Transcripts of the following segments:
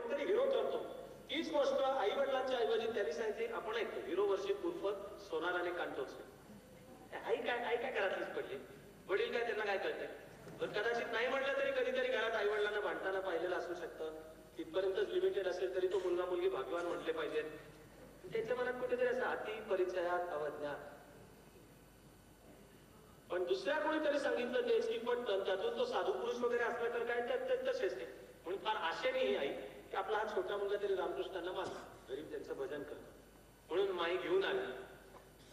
कोणीतरी हिरो ठरतो. तीच गोष्ट आई वडिलांच्या ऐवजी त्यांनी सांगितली, आपण ऐकतो हिरो वर्षिप उर्फ सोनार आणि कांटोचे. आई काय घरातलीच पडली, वडील काय त्यांना काय कळतंय. कदाचित नाही म्हटलं तरी कधीतरी घरात आई वडिलांना भांडताना पाहिलेलं असू शकतं. तिथपर्यंतच लिमिटेड असेल तरी तो मुलगा मुलगी भाग्यवान म्हटले पाहिजेत. त्याच्या मनात कुठेतरी असं अति परिचयात अवज्ञात. पण दुसऱ्या कोणीतरी सांगितलं तेच की पटतं, त्यातून तो साधू पुरुष वगैरे असला तर काय त्यात तसेच नाही. म्हणून फार आशेने ही आई की आपला हा छोटा मुलगा तरी रामकृष्णांना मानला, गरीब त्यांचं भजन करतो. म्हणून माई घेऊन आली.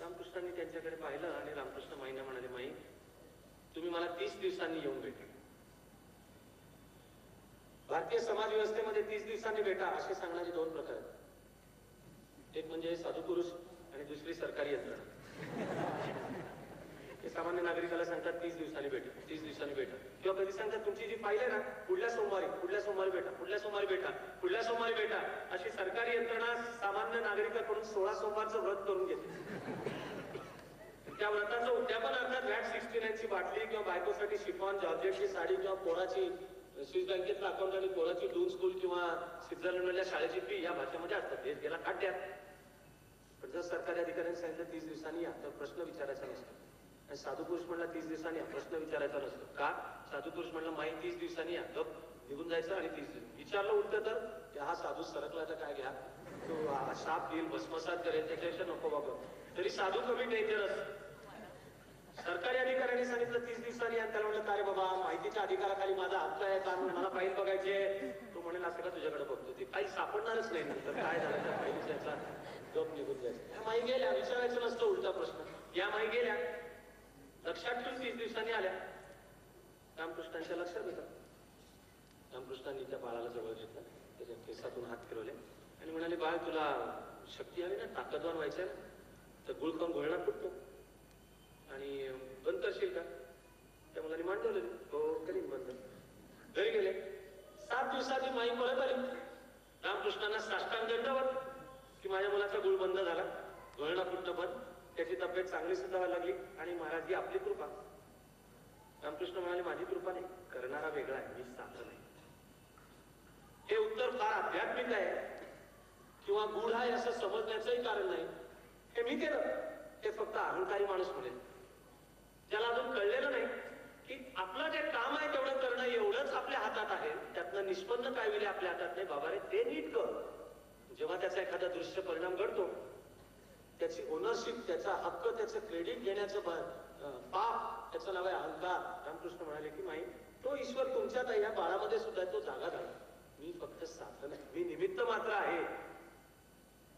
रामकृष्णांनी त्यांच्याकडे पाहिलं आणि रामकृष्ण माईंना म्हणाले, माई तुम्ही मला 30 दिवसांनी येऊन भेटा. भारतीय समाज व्यवस्थेमध्ये 30 दिवसांनी भेटा असे सांगणारे दोन प्रकार आहेत. एक म्हणजे साधू पुरुष आणि दुसरी सरकारी यंत्रणा. हे सामान्य नागरिकाला सांगतात 30 दिवसांनी भेटा, 30 दिवसांनी भेटा. किंवा कधी सांगतात तुमची जी फाईल आहे ना पुढल्या सोमवारी भेटा, पुढल्या सोमवारी भेटा. अशी सरकारी यंत्रणा सामान्य नागरिकाकडून 16 सोमवारचं व्रत करून घेते. त्या व्रताचं उद्यापन अर्थात व्हॅट 69 ची बाटली किंवा बायकोसाठी शिफॉन जॉर्जेटची साडी किंवा पोराची स्विस बँकेतला अकाउंट आणि पोराची डून स्कूल किंवा स्वित्झर्लंडमधल्या शाळेची फी या भाषेमध्ये असतात. देश गेला खाट्यात. पण जर सरकारी अधिकाऱ्यांनी सांगितलं 30 दिवसांनी या तर प्रश्न विचारायचा नसतो. आणि साधू पुरुष म्हणला 30 दिवसांनी या, प्रश्न विचारायचा नसतो. का? साधू पुरुष म्हणला माई 30 दिवसांनी या, गप निघून जायचं आणि 30 दिवस विचारलं उलट तर हा साधू सरकला तर काय घ्या, तो शाप देईल, भस्मसात करेल, त्याच्यापेक्षा नको बाबा. तरी साधू कमी डेंजरस. सरकारी अधिकाऱ्यांनी सांगितलं 30 दिवसांनी या, त्याला म्हणलं काय रे बाबा माहितीच्या अधिकाराखाली माझा हक्क आहे, कारण मला फाईल बघायची. तो म्हणेल असं का तुझ्याकडे बघतो, ती फाईल सापडणारच नाही नंतर काय झालं त्या फाईलचा गप निघून जायचं. माई गेल्या, विचारायचं नसतं उलटा प्रश्न. या माई गेल्या, लक्षात ठेवून 30 दिवसांनी आल्या. रामकृष्णांच्या लक्षात होतं. रामकृष्णांनी त्या बाळाला जवळ घेतलं, त्याच्या केसातून हात फिरवले आणि म्हणाले, बाळ तुला शक्ती हवी ना, ताकदवान व्हायचं ना, तर गुळ खाऊन घोळणा फुटतो आणि बंद करशील का? त्या मुलाने मांडवलं. हो करीन बंद. घरी गेले. 7 दिवसाची माई परत आली. रामकृष्णांना साष्टांग दंडवत की माझ्या मुलाचा गुळ बंद झाला, घोळणा फुटणं बंद, त्याची तब्येत चांगली सुद्धा व्हायला लागली आणि महाराज ही आपली कृपा. रामकृष्ण म्हणाले, माझी कृपा नाही, करणारा वेगळा आहे, मी साधं नाही. हे उत्तर फार आध्यात्मिक आहे किंवा गूढ आहे असं समजण्याचंही कारण नाही. हे मी केलं हे फक्त अहंकारी माणूस म्हणेल. ज्याला अजून कळलेलं नाही की आपलं जे काम आहे तेवढं करणं एवढंच आपल्या हातात आहे, त्यातनं निष्पन्न काय होईल आपल्या हातात नाही. बाबा रे ते नीट कर. जेव्हा त्याचा एखादा दृश्य परिणाम घडतो, त्याची ओनरशिप, त्याचा हक्क, त्याचं क्रेडिट घेण्याचं पाप, त्याचं नाव आहे अहंकार. रामकृष्ण म्हणाले की माई तो ईश्वर तुमच्यात आहे, या बाळामध्ये सुद्धा तो जागा झाला, मी फक्त साधन आहे, मी निमित्त मात्र आहे.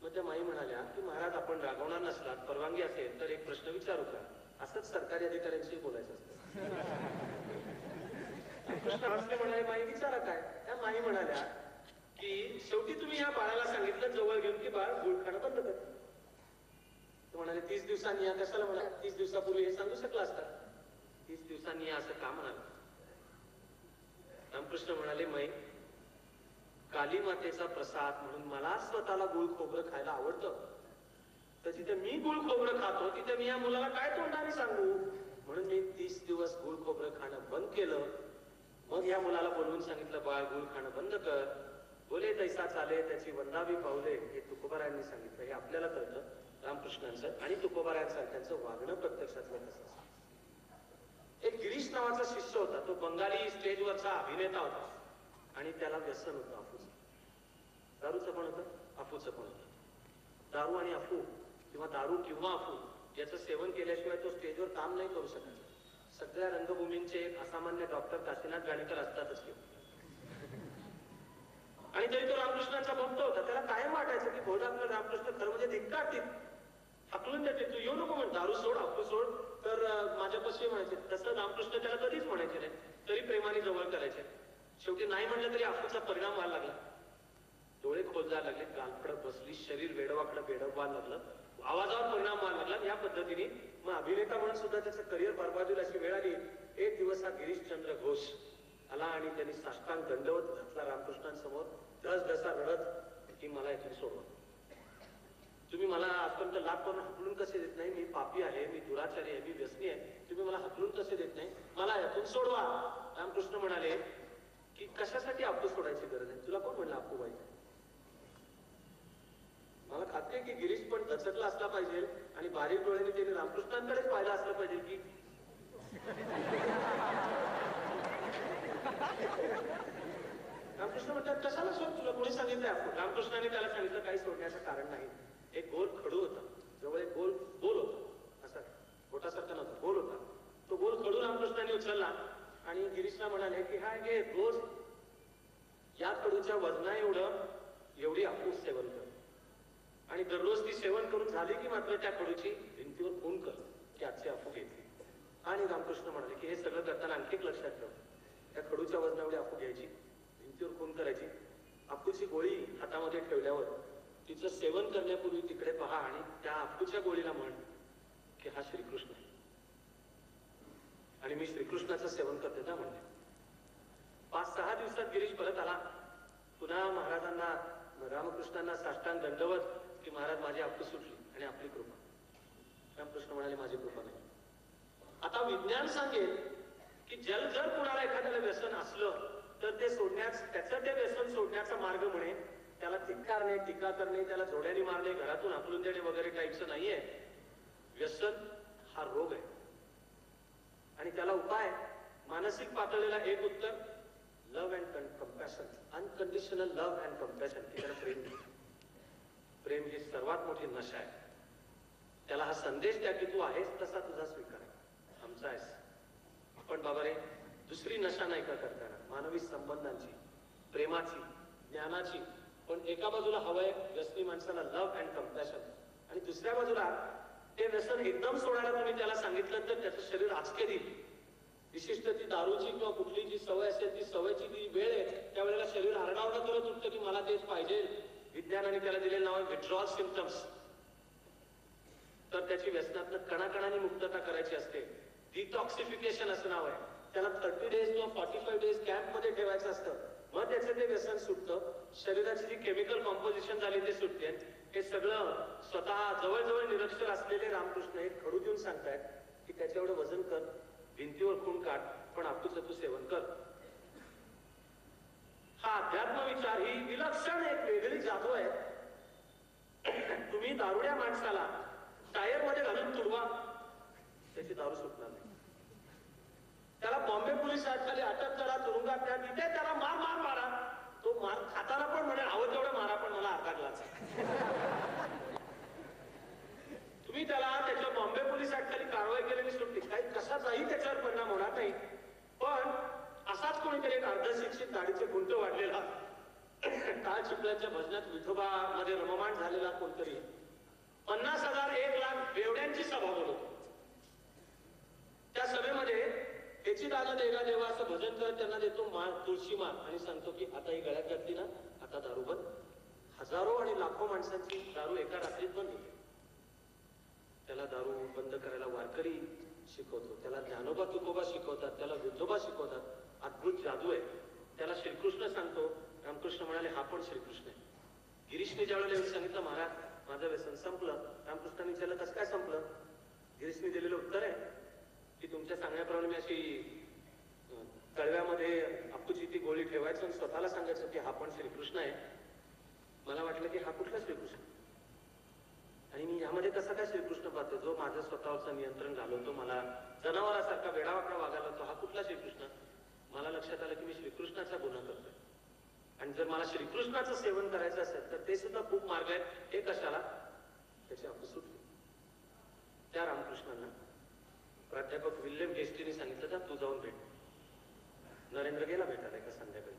मग त्या माई म्हणाल्या की महाराज आपण रागवणार नसलात, परवानगी असेल तर एक प्रश्न विचारू का? असंच सरकारी अधिकाऱ्यांशी बोलायचं असतं. कृष्ण म्हणाले माई विचारा काय? त्या माई म्हणाल्या की शेवटी तुम्ही या बाळाला सांगितलं जवळ घेऊन की बाळ गुळ खाणं बंद कर. तो म्हणाले 30 दिवसांनी या. कशाला म्हणा? 30 दिवसापूर्वी हे सांगू शकला असता. 30 दिवसांनी या असं का म्हणाल? रामकृष्ण म्हणाले माई काली मातेचा प्रसाद म्हणून मला स्वतःला गुळ खोबरं खायला आवडतं, तर जिथे मी गुळ खोबरं खातो तिथे मी या मुलाला काय तोंडाने सांगू? म्हणून मी 30 दिवस गुळ खोबरं खाणं बंद केलं. मग या मुलाला बोलवून सांगितलं बाळ गुळ खाणं बंद कर. बोले तैसा चाले त्याची वंदावी पावले, हे तुकोबारायांनी सांगितलं. हे आपल्याला कळतं रामकृष्णांचं आणि तुकोबारायांसारख्यांचं वागणं प्रत्यक्षातलं कसं. एक गिरीश नावाचा शिष्य होता, तो बंगाली स्टेजवरचा अभिनेता होता आणि त्याला व्यसन होतं अफूचं. दारूचं पण होतं, अफूचं पण होतं. दारू आणि अफू किंवा दारू किंवा अफू याचं सेवन केल्याशिवाय तो स्टेजवर काम नाही करू शकत. सगळ्या रंगभूमींचे एक असामान्य डॉक्टर काशीनाथ घाणेकर असतातच किंवा. आणि तरी तो रामकृष्णांचा भक्त होता. त्याला कायम वाटायचं की बहुधा आपलं रामकृष्ण खरं म्हणजे धिक्कारतील, हकलून देते, तू येऊ नको म्हण, दारू सोड, अफू सोड, तर माझ्यापाशी म्हणायचे. तसं रामकृष्ण त्याला कधीच म्हणायचे नाही, तरी प्रेमाने जवळ करायचे. शेवटी नाही म्हणलं तरी अफूचा परिणाम व्हायला लागला. डोळे खोल जायला लागले, गालफडं बसली, शरीर वेडवाकडं व्हायला लागलं, आवाजावर परिणाम व्हायला लागला. या पद्धतीने मग अभिनेता म्हणून सुद्धा त्याचं करिअर बरबाद होईल अशी वेळ आली. एक दिवस हा गिरीशचंद्र घोष आला आणि त्यांनी साष्टांग दंडवत घातला रामकृष्णांसमोर, धसधसा रडत की मला इथून सोडवा. तुम्ही मला आजपर्यंत लाभ करून हकलून कसे देत नाही? मी पापी आहे, मी दुराचारी आहे, मी व्यसनी आहे, तुम्ही मला हकलून कसे देत नाही? मला यातून सोडवा. रामकृष्ण म्हणाले की कशासाठी अप्पू सोडायची गरज आहे? तुला कोण म्हणलं अप्पू वाईट आहे? मला खात्री आहे की गिरीश पण दचकला असला पाहिजे आणि बारीक डोळ्याने त्याने रामकृष्णांकडेच पाहिलं असलं पाहिजे की रामकृष्ण म्हणतात कशाला सोड, तुला कोणी सांगितलंय अप्पू? रामकृष्णाने त्याला सांगितलं काही सोडण्याचं कारण नाही. एक गोल खडू होता, जवळ एक गोल गोल होता, असा बोटासारखा नव्हता, गोल होता. तो गोल खडू रामकृष्णाने उचलला आणि गिरीशला म्हणाले की हा घे, रोज या खडूच्या वजना एवढी अप्पू सेवन कर आणि दररोज ती सेवन करून झाली की मात्र त्या खडूची भिंतीवर खून कर की आजची अप्पू घेतली. आणि रामकृष्ण म्हणाले की हे सगळं करताना आणखी एक लक्षात ठेव, त्या खडूच्या वजना एवढी अप्पू घ्यायची, भिंतीवर खून करायची, अप्पूची गोळी हातामध्ये ठेवल्यावर तिचं सेवन करण्यापूर्वी तिकडे पहा आणि त्या अप्पूच्या गोळीला म्हण की हा श्रीकृष्ण आहे आणि मी श्रीकृष्णाचं सेवन करते ना म्हणते. 5-6 दिवसात गिरीश परत आला. पुन्हा महाराजांना रामकृष्णांना साष्टांग दंडवत की महाराज माझी अप्पू सुटली आणि आपली कृपा. रामकृष्ण म्हणाले माझी कृपा नाही. आता विज्ञान सांगेल की जर कुणाला एखाद्याला व्यसन असलं तर ते त्याचं ते व्यसन सोडण्याचा मार्ग म्हणे त्याला धिक्कारणे, टीका करणे, त्याला जोड्याने मारणे, घरातून हाकलून देणे वगैरे काहीच नाहीये. व्यसन हा रोग आहे आणि त्याला उपाय मानसिक पातळीला एक उत्तर, love and compassion, unconditional love and compassion. प्रेम, प्रेम ही सर्वात मोठी नशा आहे. त्याला हा संदेश द्या की तू आहेस तसा तुझा स्वीकार आहे, आमचा आहेस. पण बाबा रे, दुसरी नशा नाही का करताना मानवी संबंधांची, प्रेमाची, ज्ञानाची. पण एका बाजूला हवंय व्यसनी माणसाला लव्ह अँड कम्पॅशन आणि दुसऱ्या बाजूला ते व्यसन एकदम सोडायला तुम्ही त्याला सांगितलं तर त्याचं शरीर आचके देईल. विशिष्ट ती दारूची किंवा कुठली जी सवय असेल ती सवयची जी वेळ आहे त्यावेळेला शरीर आरडाओरडा करत उठतं की मला तेच पाहिजे. विज्ञानाने त्याला दिलेलं नाव आहे विथड्रॉल सिम्पटम्स. तर त्याची व्यसनातनं कणाकणाने मुक्तता करायची असते. डिटॉक्सिफिकेशन असं नाव आहे. त्याला 30 डेज किंवा 45 डेज कॅम्प मध्ये ठेवायचं असतं. मग त्याचं ते व्यसन सुटतं. शरीराची जी केमिकल कॉम्पोजिशन झाली ते सुटते. हे सगळं स्वतः जवळजवळ निरक्षर असलेले रामकृष्ण एक खडू देऊन सांगतायत की त्याच्या एवढं वजन कर, भिंतीवर खून काढ, पण अप्पूचं तू सेवन कर. हा अध्यात्म विचार ही विलक्षण एक वेगळी जादू आहे. तुम्ही दारुड्या माणसाला टायर मध्ये घालून तुडवा, त्याची दारू सुटणार नाही. त्याला बॉम्बे पोलीस खाली अटक करा, तुरुंगात द्या, तिथे त्याला मार मार मारा. तो मार खाताना पण म्हणे हवं तेवढं मारा, पण मला अर्धा ग्लास. तुम्ही त्याला त्याच्या बॉम्बे पोलीस खाली कारवाई केलेली सुटली, काही कशाचाही त्याच्यावर परिणाम होणार नाही. पण असाच कोणीतरी एक अर्धशिक्षित दाढीचे गुंट वाढलेला, टाळ चिपळ्याच्या भजनात विठोबा मध्ये रममाण झालेला कोणतरी 50,000 1 लाख बेवड्यांची सभा बोलवतो. त्या सभेमध्ये त्याची दाना देगा देवा असं भजन करत त्यांना देतो तुळशी माळ आणि सांगतो की आता ही गळ्यात घातली ना, आता दारू बंद. हजारो आणि लाखो माणसांची दारू एका रात्रीत बंद होते. त्याला दारू बंद करायला वारकरी शिकवतो, त्याला ज्ञानोबा तुकोबा शिकवतात, त्याला विठोबा शिकवतात. अद्भुत जादू आहे. त्याला श्रीकृष्ण सांगतो. रामकृष्ण म्हणाले हा पण श्रीकृष्ण आहे. गिरीशने ज्यावेळेला येऊन सांगितलं महाराज माझं व्यसन संपलं, रामकृष्णांनी विचारलं कसं काय संपलं? गिरीशने दिलेलं उत्तर आहे की तुमच्या सांगण्याप्रमाणे मी अशी तळव्यामध्ये अप्पूची ती गोळी ठेवायचं आणि स्वतःला सांगायचं की हा पण श्रीकृष्ण आहे. मला वाटलं की हा कुठला श्रीकृष्ण आणि मी यामध्ये कसा काय श्रीकृष्ण पाहतो जो माझं स्वतःवरचं नियंत्रण घालवतो, मला जनावरासारखा वेडावाकडा वागायला तो हा कुठला श्रीकृष्ण? मला लक्षात आलं की मी श्रीकृष्णाचा गुन्हा करतोय आणि जर मला श्रीकृष्णाचं सेवन करायचं असेल तर ते सुद्धा खूप मार्ग आहेत. हे कशाला? त्याची अप्पू सुटली. त्या रामकृष्णांना प्राध्यापक विल्यम हेस्टीने सांगितलं का तू जाऊन भेट. नरेंद्र गेला भेटायला एका संध्याकाळी.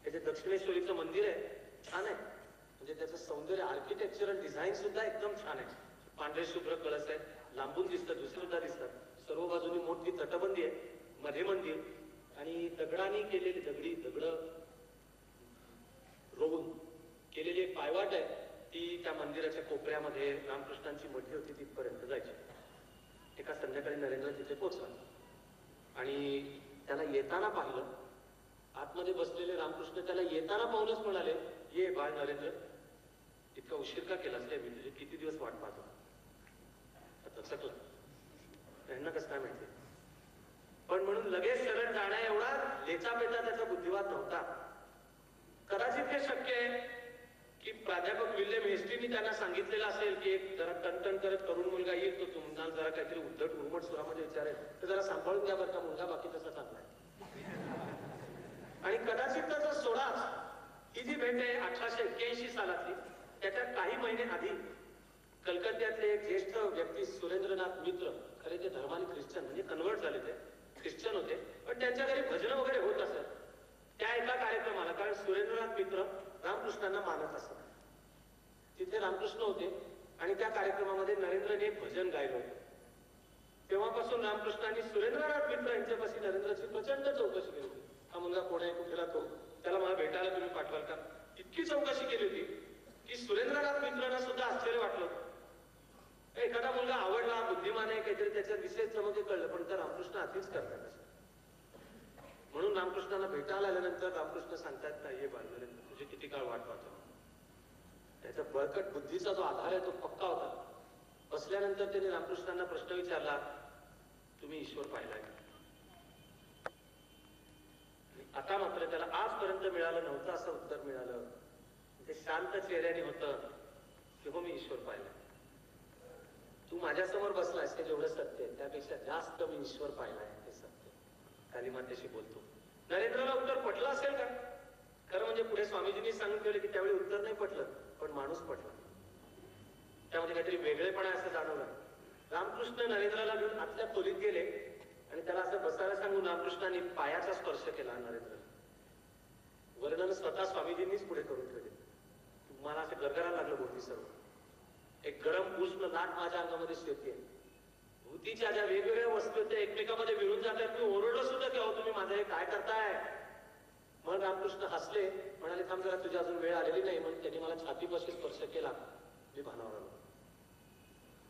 त्याचे दक्षिणेश्वरीचं मंदिर आहे, छान आहे. म्हणजे त्याचं सौंदर्य, आर्किटेक्चरल डिझाईन सुद्धा एकदम छान आहे. पांढरे शुभ्र कळस आहेत, लांबून दिसतात, दुसरीदा दिसतात. सर्व बाजूनी मोठी तटबंदी आहे, मध्ये मंदिर आणि दगडांनी केलेली दगड रोवून केलेली एक पायवाट आहे. ती त्या मंदिराच्या कोपऱ्यामध्ये रामकृष्णांची मठी होती तिथपर्यंत जायची. एका संध्याकाळी नरेंद्र तिथे पोहोचला आणि त्याला येताना पाहिलं. आतमध्ये बसलेले रामकृष्ण त्याला येताना पाहूनच म्हणाले ये बाळ नरेंद्र, इतका उशीर का केलास रे? मी तुझे किती दिवस वाट पाहतो. चकलं त्यांना कसं काय माहिती. पण म्हणून लगेच शरण जाण्या एवढा लेचा पेचा त्याचा बुद्धिवाद नव्हता. कदाचित हे शक्य आहे की प्राध्यापक विल्यम हेस्टीनी त्यांना सांगितलेलं असेल की एक जरा टणटण करत तरुण मुलगा येईल, तो तुम्हाला जरा काहीतरी उद्धट उर्मट सुरामध्ये विचारेल, तर जरा सांभाळून घ्या बरं का, मुलगा बाकी तसा चांगला आहे. आणि कदाचित त्याचा सोडाच ही जी भेट आहे 1881 सालातली, त्याच्या काही महिने आधी कलकत्त्यातले एक ज्येष्ठ व्यक्ती सुरेंद्रनाथ मित्र, खरे ते धर्माने ख्रिश्चन म्हणजे कन्वर्ट झाले, ते ख्रिश्चन होते, पण त्यांच्या घरी भजन वगैरे होत असत. त्या एका कार्यक्रमाला, कारण सुरेंद्रनाथ मित्र रामकृष्णांना मानत असत, तिथे रामकृष्ण होते आणि त्या कार्यक्रमामध्ये नरेंद्रने एक भजन गायलं होतं. तेव्हापासून रामकृष्णांनी सुरेंद्रनाथ मित्र यांच्यापाशी नरेंद्रची प्रचंड चौकशी केली होती. हा मुलगा कोण आहे, कुठे राहतो, त्याला मला भेटायला तुम्ही पाठवाल का? इतकी चौकशी केली होती की सुरेंद्रनाथ मित्रांना सुद्धा आश्चर्य वाटलं. एखादा मुलगा आवडला, बुद्धिमान आहे, काहीतरी त्याच्यात विशेष चमके कळलं, पण तर रामकृष्ण अतिच करतात. म्हणून रामकृष्णांना भेटायला आल्यानंतर रामकृष्ण सांगतात, नाही ये बाळगरे, तुझी किती काळ वाट पाहतो. त्याचा बळकट बुद्धीचा जो आधार आहे तो पक्का होता. बसल्यानंतर त्यांनी रामकृष्णांना प्रश्न विचारला, तुम्ही ईश्वर पाहिलाय? आता मात्र त्याला आजपर्यंत मिळालं नव्हतं असं उत्तर मिळालं. ते शांत चेहऱ्याने होतं की हो, मी ईश्वर पाहिलाय. तू माझ्यासमोर बसलायस हे जेवढं सत्य आहे त्यापेक्षा जास्त मी ईश्वर पाहिलाय हे सत्य. काली मातेशी बोलतो. नरेंद्रला उत्तर पटलं असेल का? खरं म्हणजे पुढे स्वामीजींनी सांगून ठेवले की त्यावेळी उत्तर नाही पटलं, पण माणूस पटला. त्यामध्ये काहीतरी वेगळेपणा असं जाणवलं. रामकृष्ण नरेंद्राला घेऊन आतल्या खोलीत गेले आणि त्याला असं बसायला सांगून रामकृष्णांनी पायाचा स्पर्श केला नरेंद्र. वर्णन स्वतः स्वामीजींनीच पुढे करून ठेवले. मला असं गरगरायला लागलं भोवती सर्व. एक गरम उष्ण लाट माझ्या अंगामध्ये शेती आहे. भूतीच्या ज्या वेगवेगळ्या वस्तू त्या एकमेकांमध्ये मिळून जातात. मी ओरडलो सुद्धा की अहो तुम्ही माझं हे काय करताय. मग रामकृष्ण हसले, म्हणाले थांब जरा, तुझी अजून वेळ आलेली नाही. म्हणून त्यांनी मला छातीपाशी स्पर्श केला. मी भानावर आलो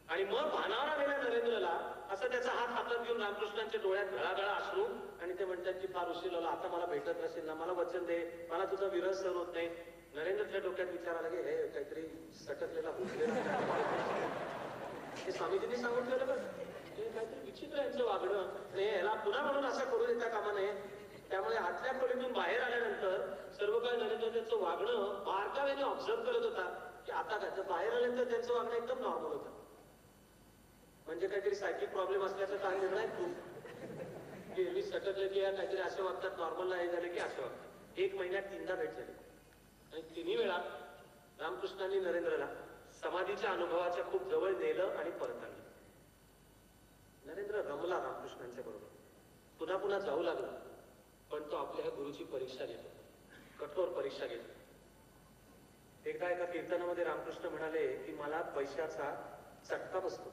आणि मग भानावर आलेल्या नरेंद्रला असं त्याचा हात हातात घेऊन रामकृष्णांच्या डोळ्यात गळागळा अश्रू आणि ते म्हणतात की फार उशीर लावला, आता मला भेटत नसेल ना, मला वचन दे, मला तुझा विरह सहन होत नाही. नरेंद्रच्या डोक्यात विचार आला की हे काहीतरी सटकलेला भुजलेला हे स्वामीजींनी सांगून ठेवलं बरं. हे काहीतरी विचित्र यांचं वागणं, याला पुन्हा म्हणून असं करू देता कामा नये. त्यामुळे आतल्या खोलीतून बाहेर आल्यानंतर सर्व काळ नरेंद्र त्यांचं वागणं बारकाव्याने ऑब्झर्व करत होता की आता काय. बाहेर आल्यानंतर त्यांचं वागणं एकदम नॉर्मल होतं. म्हणजे काहीतरी सायकिक प्रॉब्लेम असल्याचं काय निर्णय तू की मी सटकले की काहीतरी असे वागतात, नॉर्मल नाही झाले की असे वागतात. 1 महिन्यात 3दा भेट झाली आणि 3ही वेळा रामकृष्णांनी नरेंद्रला समाधीच्या अनुभवाच्या खूप जवळ नेलं आणि परत आणलं. नरेंद्र रमला रामकृष्णांच्या बरोबर, पुन्हा पुन्हा जाऊ लागला. पण तो आपल्या गुरुची परीक्षा घेतो, कठोर परीक्षा घेतो. एकदा एका कीर्तनामध्ये रामकृष्ण म्हणाले की मला पैशाचा चटका बसतो.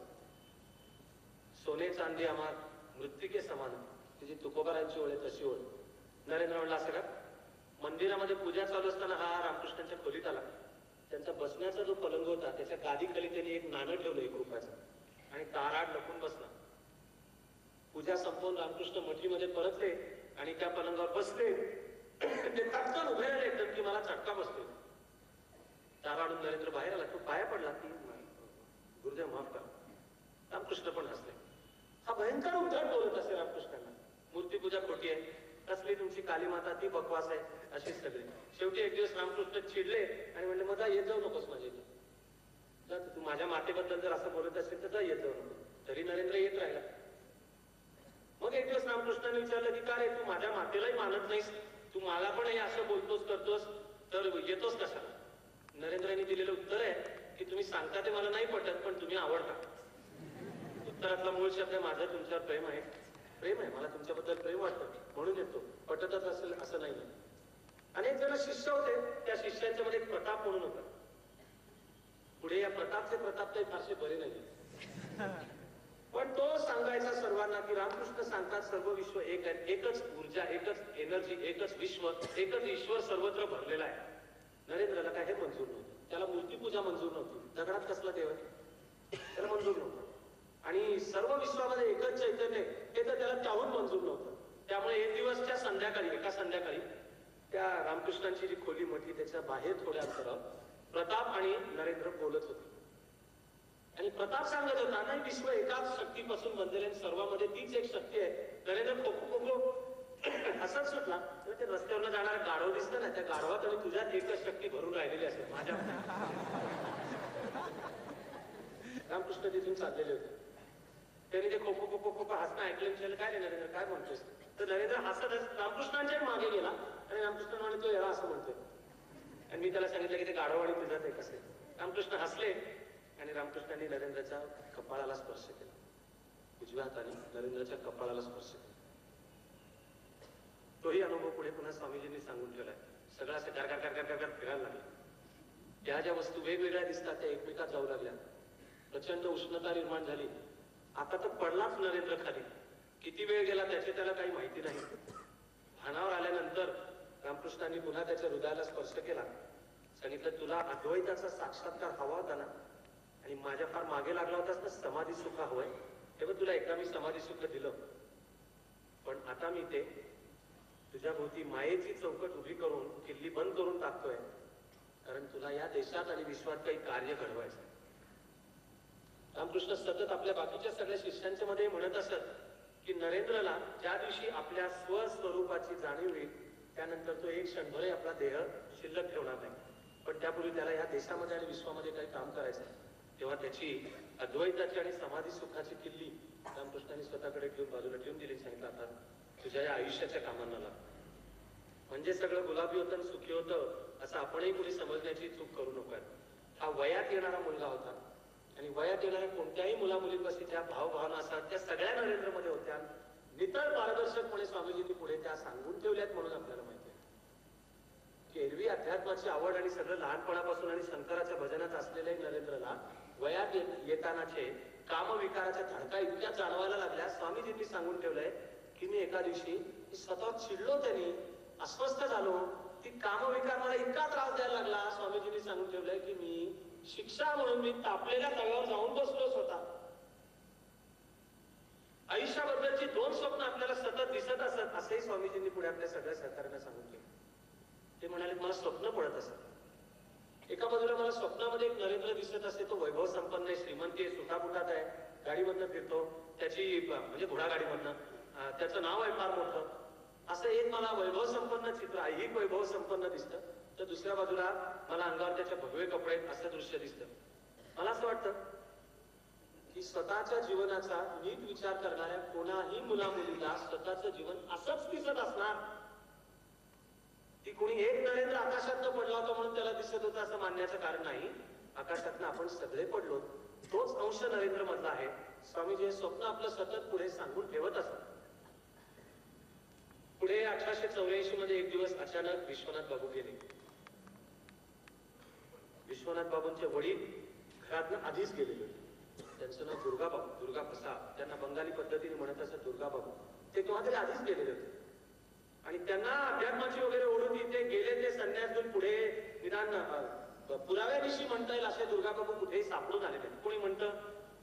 सोने चांदी आम्हा मृत्तिके समान, तिची तुकोबारांची ओळ आहे तशी ओळ. नरेंद्र म्हणला असं का? मंदिरामध्ये पूजा चालू असताना हा रामकृष्णांच्या खोलीत आला. त्यांचा बसण्याचा जो पलंग होता त्याच्या गादीखाली त्यांनी एक नाणं ठेवलं 1 रुपयाचं आणि ताराड लपून बसला. पूजा संपवून रामकृष्ण मठीमध्ये परतले आणि त्या पलंगावर बसले. ते तात्काळ उभे राहिले एकदम की मला चटका बसतोय. ताराडून नरेंद्र बाहेर आला. तो पाया पडला की गुरुदेव माफ करा. रामकृष्ण पण हसले. हा भयंकर उद्धट बोलत असे रामकृष्णांना. मूर्तीपूजा खोटी आहे, कसली तुमची काली माता ती बकवास आहे, अशीच सगळी. शेवटी एक दिवस रामकृष्ण चिडले आणि म्हणले मग येत जाऊ नकोस माझ्या इथे. तर तू माझ्या मातेबद्दल जर असं बोलत असेल तर जा, येत जाऊ नको. तरी नरेंद्र येत राहिला. मग एक दिवस रामकृष्णाने विचारलं की का रे, तू माझ्या मातेलाही मानत नाहीस, तू मला पण हे असं बोलतोस करतोस, तर येतोस कशाला? नरेंद्रांनी दिलेलं उत्तर आहे की तुम्ही सांगता ते मला नाही पटत, पण तुम्ही आवडता. उत्तरातला मूळ शब्द माझं तुमच्यावर प्रेम आहे. प्रेम आहे, मला तुमच्याबद्दल प्रेम वाटतं म्हणून येतो. पटतच असेल असं नाही. अनेक जण शिष्य होते. त्या शिष्यांच्या मध्ये प्रताप म्हणून होता. पुढे या प्रतापचे प्रताप काही फारसे बरे नाही. पण तो सांगायचा सर्वांना की रामकृष्ण सांगतात सर्व विश्व एक आहे, एकच ऊर्जा, एकच एनर्जी, एकच विश्व, एकच ईश्वर सर्वत्र भरलेला आहे. नरेंद्रला काय हे मंजूर नव्हतं. त्याला मूर्तीपूजा मंजूर नव्हती. दगडात कसला देव आहे त्याला मंजूर नव्हतं. आणि सर्व विश्वामध्ये एकच चैतन्य हे तर त्याला त्याहून मंजूर नव्हतं. त्यामुळे एक दिवसच्या संध्याकाळी, एका संध्याकाळी त्या रामकृष्णांची जी खोली म्हटली त्याच्या बाहेर थोड्या अंतरावर प्रताप आणि नरेंद्र बोलत होते. आणि प्रताप सांगत होता नाही, विश्व एकाच शक्तीपासून बनलेले, सर्वांमध्ये तीच एक शक्ती आहे. नरेंद्र खोखो खोखो हसत सुटला तर ते रस्त्यावरनं जाणारा गाढव दिसतं ना, त्या गाढवात आणि तुझ्यात एकच शक्ती भरून राहिलेली असेल माझ्या. रामकृष्ण तिथून चाललेले होते. त्यांनी ते खोपो खोपो खोपो हसणं ऐकलं. विचारलं काय रे नरेंद्र, काय म्हणतोस? तर नरेंद्र हसत रामकृष्णांच्या मागे गेला आणि रामकृष्ण म्हणे तो याला असं म्हणतोय. आणि मी त्याला सांगितलं की ते गाढव आणि तुझ्यात एक असेल. रामकृष्ण हसले आणि रामकृष्णांनी नरेंद्रच्या कपाळाला स्पर्श केला. उजव्या हाताने नरेंद्रच्या कपाळाला स्पर्श केला. तोही अनुभव पुढे पुन्हा स्वामीजींनी सांगून ठेवलाय. सगळं असं गार गार गार गार गार फिरायला लागलं. त्या ज्या वस्तू वेगवेगळ्या दिसतात त्या एकमेकात जाऊ लागल्या. प्रचंड उष्णता निर्माण झाली. आता तर पडलाच नरेंद्र खाली. किती वेळ गेला त्याची त्याला काही माहिती नाही. भानावर आल्यानंतर रामकृष्णांनी पुन्हा त्याच्या हृदयाला स्पर्श केला. सांगितलं तुला अद्वैताचा साक्षात्कार हवा होता ना, आणि माझ्या फार मागे लागला होतास ना समाधी सुख हवंय, तेव्हा तुला एकदा मी समाधी सुख दिलं. पण आता मी ते तुझ्या भोवती मायेची चौकट उभी करून किल्ली बंद करून टाकतोय, कारण तुला या देशात आणि विश्वात काही कार्य घडवायचं. रामकृष्ण सतत आपल्या बाकीच्या सगळ्या शिष्यांच्या मध्ये म्हणत असत की नरेंद्रला ज्या दिवशी आपल्या स्वस्वरूपाची जाणीव होईल त्यानंतर तो एक क्षणभरही आपला देह शिल्लक ठेवणार नाही. पण त्यापूर्वी त्याला या देशामध्ये आणि विश्वामध्ये काही काम करायचं. तेव्हा त्याची अद्वैताची आणि समाधी सुखाची किल्ली रामकृष्णांनी स्वतःकडे ठेवून बाजूला ठेवून दिली. सांगितलं आता तुझ्या या आयुष्याच्या कामांना लाग. म्हणजे सगळं गुलाबी होतं आणि सुखी होतं असं आपणही कुणी समजण्याची चूक करू नका. हा वयात येणारा मुलगा होता आणि वयात येणाऱ्या कोणत्याही मुलामुलीपाशी ज्या भावभावना असतात त्या सगळ्या नरेंद्रमध्ये होत्या. नितळ पारदर्शकपणे स्वामीजींनी पुढे त्या सांगून ठेवल्यात. म्हणून आपल्याला माहिती आहे की एरवी अध्यात्माची आवड आणि सगळं लहानपणापासून आणि शंकराच्या भजनात असलेल्या नरेंद्रला वयात येतानाचे कामविकाराच्या धडका इतक्या जाणवायला लागल्या. स्वामीजींनी सांगून ठेवलंय की मी एका दिवशी स्वतः चिडलो, त्यांनी अस्वस्थ झालो, ती कामविकार मला इतका त्रास द्यायला लागला. स्वामीजींनी सांगून ठेवलंय की मी शिक्षा म्हणून मी तापलेल्या तव्यावर जाऊन बसलो स्वतः. आयुष्याबद्दलची दोन स्वप्न आपल्याला सतत दिसत असत असंही स्वामीजींनी पुढे आपल्या सगळ्या सहकार्यांना सांगून ठेवलं. ते म्हणाले मला स्वप्न पडत असत. एका बाजूला मला स्वप्नामध्ये एक नरेंद्र दिसत असे, तो वैभव संपन्न आहे, श्रीमंती आहे, सुटाबुटात आहे, गाडीमधनं फिरतो, त्याची म्हणजे घोडागाडीमधनं, त्याचं नाव आहे फार मोठं, असं एक मला वैभव संपन्न चित्र आहे, वैभव संपन्न दिसतं. तर दुसऱ्या बाजूला मला अंगावर त्याच्या भगवे कपडे असं दृश्य दिसतं. मला असं वाटतं की स्वतःच्या जीवनाचा नीट विचार करणाऱ्या कोणाही मुलामुलीला स्वतःचं जीवन असंच दिसत असणार. ती कोणी एक नरेंद्र आकाशातनं पडला होता म्हणून त्याला दिसत होता असं मानण्याचं कारण नाही. आकाशातनं आपण सगळे पडलो, तोच अंश नरेंद्र मधला आहे. स्वामीजी हे स्वप्न आपलं सतत पुढे सांगून ठेवत असत. पुढे 1884 मध्ये एक दिवस अचानक विश्वनाथ बाबू गेले. विश्वनाथ बाबूंचे वडील घरातनं आधीच गेलेले होते. त्यांचं नाव दुर्गा बाबू, दुर्गा प्रसाद, त्यांना बंगाली पद्धतीने म्हणत असत दुर्गा बाबू. ते केव्हा तरी आधीच गेलेले होते आणि त्यांना अध्यात्माची वगैरे ओढ होती. ते गेले, ते संन्यास घेऊन पुढे निदान पुराव्याविषयी म्हणता येईल असे दुर्गा बाबू कुठेही सापडून आलेले. कोणी म्हणतं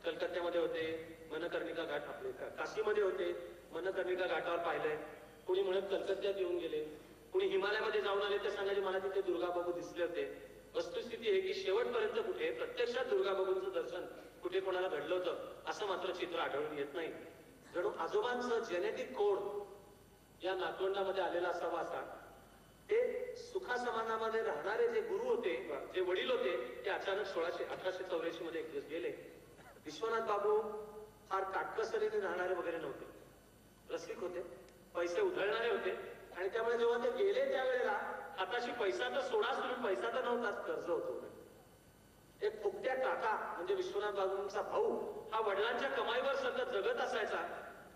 कलकत्त्यामध्ये होते, मनकर्णिका घाट, आपले काशीमध्ये होते, मनकर्णिका घाटावर पाहिलंय. कोणी म्हणत कलकत्त्यात येऊन गेले, कोणी हिमालयामध्ये जाऊन आले तर सांगायचे मला तिथे दुर्गा बाबू दिसले होते. वस्तुस्थिती आहे की शेवटपर्यंत कुठे प्रत्यक्षात दुर्गा बाबूंचं दर्शन कुठे कोणाला घडलं होतं असं मात्र चित्र आढळून येत नाही. जणू आजोबांचं जेनेटिक कोड या नातवंडामध्ये आलेला असावा असा. ते सुखासमानामध्ये राहणारे जे गुरु होते, जे वडील होते, ते अचानक 1884 मध्ये एक दिवस गेले. विश्वनाथ बाबू फार काटकसरीने राहणारे वगैरे नव्हते, रसिक होते, पैसे उधळणारे होते आणि त्यामुळे जेव्हा ते गेले त्यावेळेला हाताशी पैसा तर सोडा सोडून पैसा तर नव्हताच, कर्ज होतं. एक फुकट्या काका म्हणजे विश्वनाथ बाबूंचा भाऊ हा वडिलांच्या कमाईवर सतत जगत असायचा.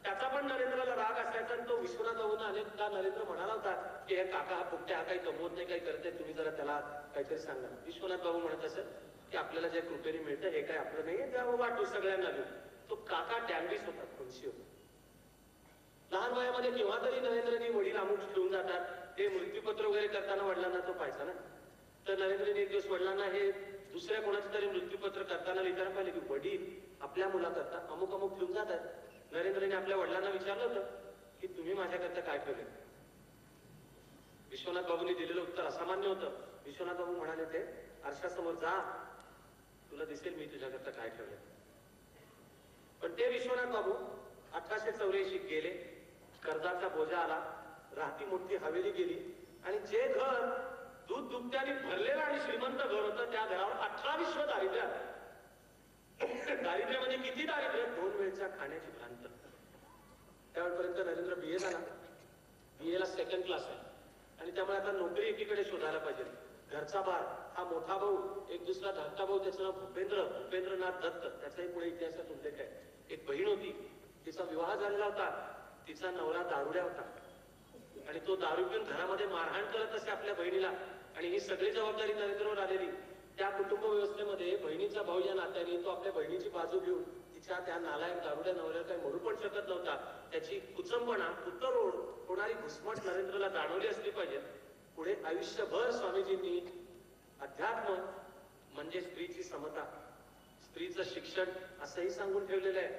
त्याचा पण नरेंद्रला राग असायचा आणि तो विश्वनाथ बाबूंना अनेकदा नरेंद्र म्हणाला होता की हे काका हा फुकट्या, हा काही कमवत नाही, काही करते, तुम्ही जरा त्याला काहीतरी सांगा. विश्वनाथ बाबू म्हणत असत की आपल्याला जे कृपेने मिळतं हे काय आपलं नाहीये, त्यावर वाटू सगळ्यांना देऊ. तो काका डॅम्बिस होता, खुनशी होता. लहान वयामध्ये केव्हा तरी नरेंद्रनी वडील अमुक ठेवून जातात, ते मृत्यूपत्र वगैरे करताना वडिलांना तो पाहायचा ना. तर नरेंद्रने एक दिवस वडिलांना हे दुसऱ्या कोणाचं तरी मृत्यूपत्र करताना लिहिताना पाहिले की वडील आपल्या मुलाकरता अमुक अमुक ठेवून जातात. नरेंद्रने आपल्या वडिलांना विचारलं होतं की तुम्ही माझ्याकरता काय ठेवले. विश्वनाथ बाबूंनी दिलेलं उत्तर असामान्य होतं. विश्वनाथ बाबू म्हणाले ते आरशासमोर जा, तुला दिसेल मी तुझ्याकरता काय ठेवले. पण ते विश्वनाथ बाबू 1884 गेले. कर्जाचा बोजा आला, राहती मोठी हवेली गेली आणि जे घर दूध दुभत्याने भरलेलं आणि श्रीमंत घर होतं त्या घरावर 18 विश्व दारिद्र्य आलं. दारिद्र्य म्हणजे किती दारिद्र्य? 2 वेळच्या खाण्याची भ्रांत. त्यावेळेपर्यंत नरेंद्र बीए झाला. बीएला सेकंड क्लास आहे आणि त्यामुळे आता नोकरी एकीकडे शोधायला पाहिजे. घरचा भार हा मोठा भाऊ, एक दुसरा धाकटा भाऊ, त्याचं नाव भूपेंद्रनाथ दत्त, त्याचाही पुढे इतिहासात उल्लेख आहे. एक बहीण होती, तिचा विवाह झालेला होता, तिचा नवरा दारुड्या होता आणि तो दारू पिऊन घरामध्ये मारहाण करत असे आपल्या बहिणीला. आणि ही सगळी जबाबदारी नरेंद्रवर आलेली. त्या कुटुंब व्यवस्थेमध्ये बहिणीचा भाऊ या नात्याने तो आपल्या बहिणीची बाजू घेऊन तिच्या त्या नालायक दारुड्या नवऱ्याला काही म्हणू पण शकत नव्हता. त्याची कुचंबणा, कुत्तरोड होणारी घुसमट नरेंद्रला जाणवली असली पाहिजे. पुढे आयुष्यभर स्वामीजींनी अध्यात्म म्हणजे स्त्रीची समता, स्त्रीचं शिक्षण असंही सांगून ठेवलेलं आहे.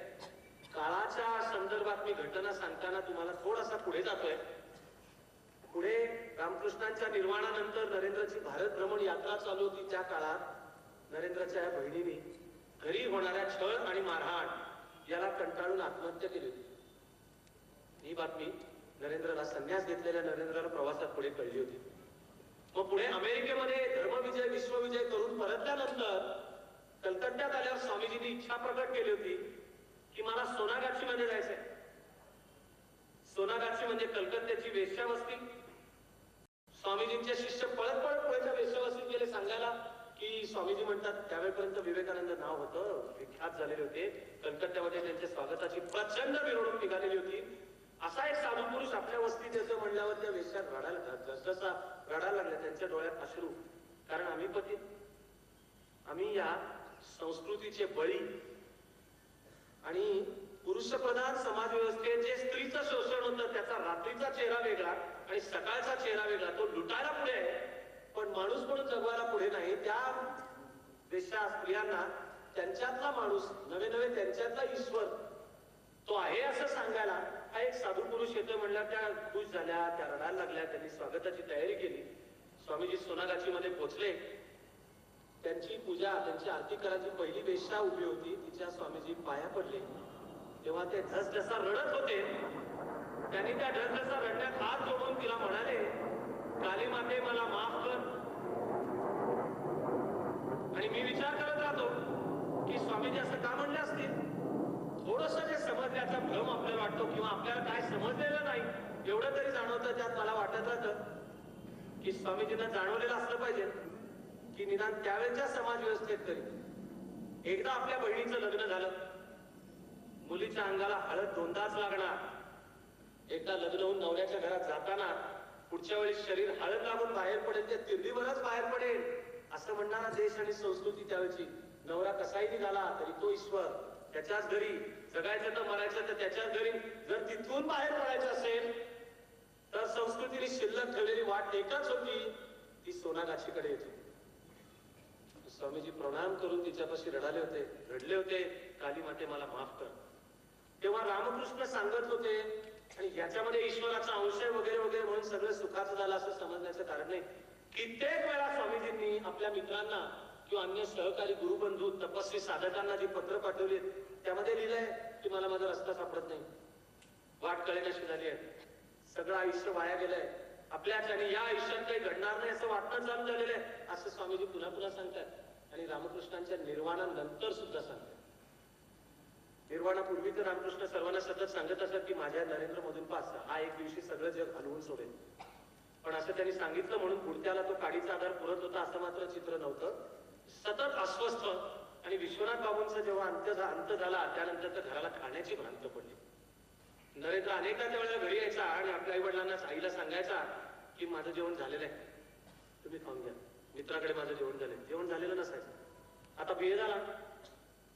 काळाच्या संदर्भात मी घटना सांगताना तुम्हाला थोडासा पुढे जातोय. पुढे रामकृष्णांच्या निर्वाणानंतर नरेंद्रची भारत भ्रमण यात्रा चालू होती. त्या काळात नरेंद्रच्या या बहिणीने घरी होणाऱ्या छळ आणि मारहाण याला कंटाळून आत्महत्या केली होती. ही बातमी नरेंद्रला, संन्यास घेतलेल्या नरेंद्रला प्रवासात पुढे कळली होती. मग पुढे अमेरिकेमध्ये धर्मविजय, विश्वविजय करून परतल्यानंतर कलकत्त्यात आल्यावर स्वामीजींनी इच्छा प्रकट केली होती की मला सोनागाछी मध्ये जायचंय. सोनागाछी म्हणजे कलकत्त्याची वेश्यावस्ती. स्वामीजींचे शिष्य पळत पुढे वेश्यावस्तीत गेले सांगायला की स्वामीजी म्हणतात, त्यावेळेपर्यंत विवेकानंद नाव होतं, विख्यात झालेले होते. कलकत्त्यामध्ये त्यांच्या स्वागताची प्रचंड मिरवणूक निघालेली होती. असा एक साधू पुरुष आपल्या वस्तीत येतो म्हणल्यावर त्या वेश्यात रडायला लागल्या. त्यांच्या डोळ्यात अश्रू. कारण आम्ही पती, आम्ही या संस्कृतीचे बळी आणि पुरुषप्रधान समाज व्यवस्थेत जे स्त्रीचं शोषण होतं त्याचा रात्रीचा चेहरा वेगळा आणि सकाळचा चेहरा वेगळा. तो लुटायला पुढे आहे पण माणूस म्हणून जगवायला पुढे नाही. त्या वेश्या स्त्रियांना त्यांच्यातला माणूस, नवे त्यांच्यातला ईश्वर तो आहे असं सांगायला हा एक साधू पुरुष येतो. म्हणल्यावर त्या खुश झाल्या, त्या रडायला लागल्या. त्यांनी स्वागताची तयारी केली. स्वामीजी सोनागाछी मध्ये पोहोचले. त्यांची पूजा, त्यांची आरती करायची पहिली वेश्या उभी होती. तिच्या स्वामीजी पाया पडले. तेव्हा ते ढसढसा रडत होते. त्यांनी त्या ढसढसा रडण्यात हात जोडून तिला म्हणाले, काली माते मला माफ कर. आणि मी विचार करत राहतो की स्वामीजी असं का म्हणले असतील. थोडस जे समजण्याचा भ्रम आपल्याला वाटतो किंवा आपल्याला काय समजलेलं नाही एवढं तरी जाणवतं. त्यात मला वाटत राहतं की स्वामीजींना जाणवलेलं असलं पाहिजे की निदान त्यावेळेच्या समाज व्यवस्थेत तरी एकदा आपल्या बहिणीचं लग्न झालं, मुलीच्या अंगाला हळद 2दाच लागणार. एकदा लग्न होऊन नवऱ्याच्या घरात जाताना पुढच्या वेळी शरीर हळद लागून बाहेर पडेल, त्या तिरडीवरच बाहेर पडेल असं म्हणणारा देश आणि संस्कृती त्यावेळची. नवरा कसाही निघाला तरी तो ईश्वर, त्याच्याच घरी जगायचं तर मरायचं तर त्याच्याच घरी. जर तिथून बाहेर पडायचं असेल तर संस्कृतीने शिल्लक ठेवलेली वाट एकच होती, ती सोनागाछीकडे येत होती. स्वामीजी प्रणाम करून तिच्यापाशी रडले होते, काली माते मला माफ कर. तेव्हा रामकृष्ण सांगत होते आणि याच्यामध्ये ईश्वराचा अंश वगैरे म्हणून सगळं सुखाचं झालं असं समजण्याचं कारण नाही. कित्येक वेळा स्वामीजींनी आपल्या मित्रांना किंवा अन्य सहकारी गुरुबंधू तपस्वी साधकांना जी पत्र पाठवली त्यामध्ये लिहिलंय की मला माझा रस्ता सापडत नाही, वाट कळेनाशी झाली आहे, सगळं आयुष्य वाया गेलंय, आपल्याच आणि या आयुष्यात काही घडणार नाही असं वाटणं चालू झालेलं आहे असं स्वामीजी पुन्हा सांगतात. आणि रामकृष्णांच्या निर्वाणानंतर सुद्धा सांगतात. निर्वाणापूर्वी तर रामकृष्ण सर्वांना सतत सांगत असत की माझ्या नरेंद्र मधून पास हा एक दिवशी सगळं जग हलवून सोडेल. पण असं त्यांनी सांगितलं म्हणून पुढच्याला तो काडीचा आधार पुरत होता असं मात्र चित्र नव्हतं. सतत अस्वस्थ. आणि विश्वनाथ बाबूंचा जेव्हा अंत झाला त्यानंतर तर घराला खाण्याची भ्रांत पडली. नरेंद्र अनेकदा त्यावेळेला घरी यायचा आणि आपल्या आई वडिलांना, आईला सांगायचा की माझं जेवण झालेलं आहे, तुम्ही खाऊन घ्या. मित्राकडे माझं जेवण झालंय. जेवण झालेलं नसायचं. आता बीए झाला,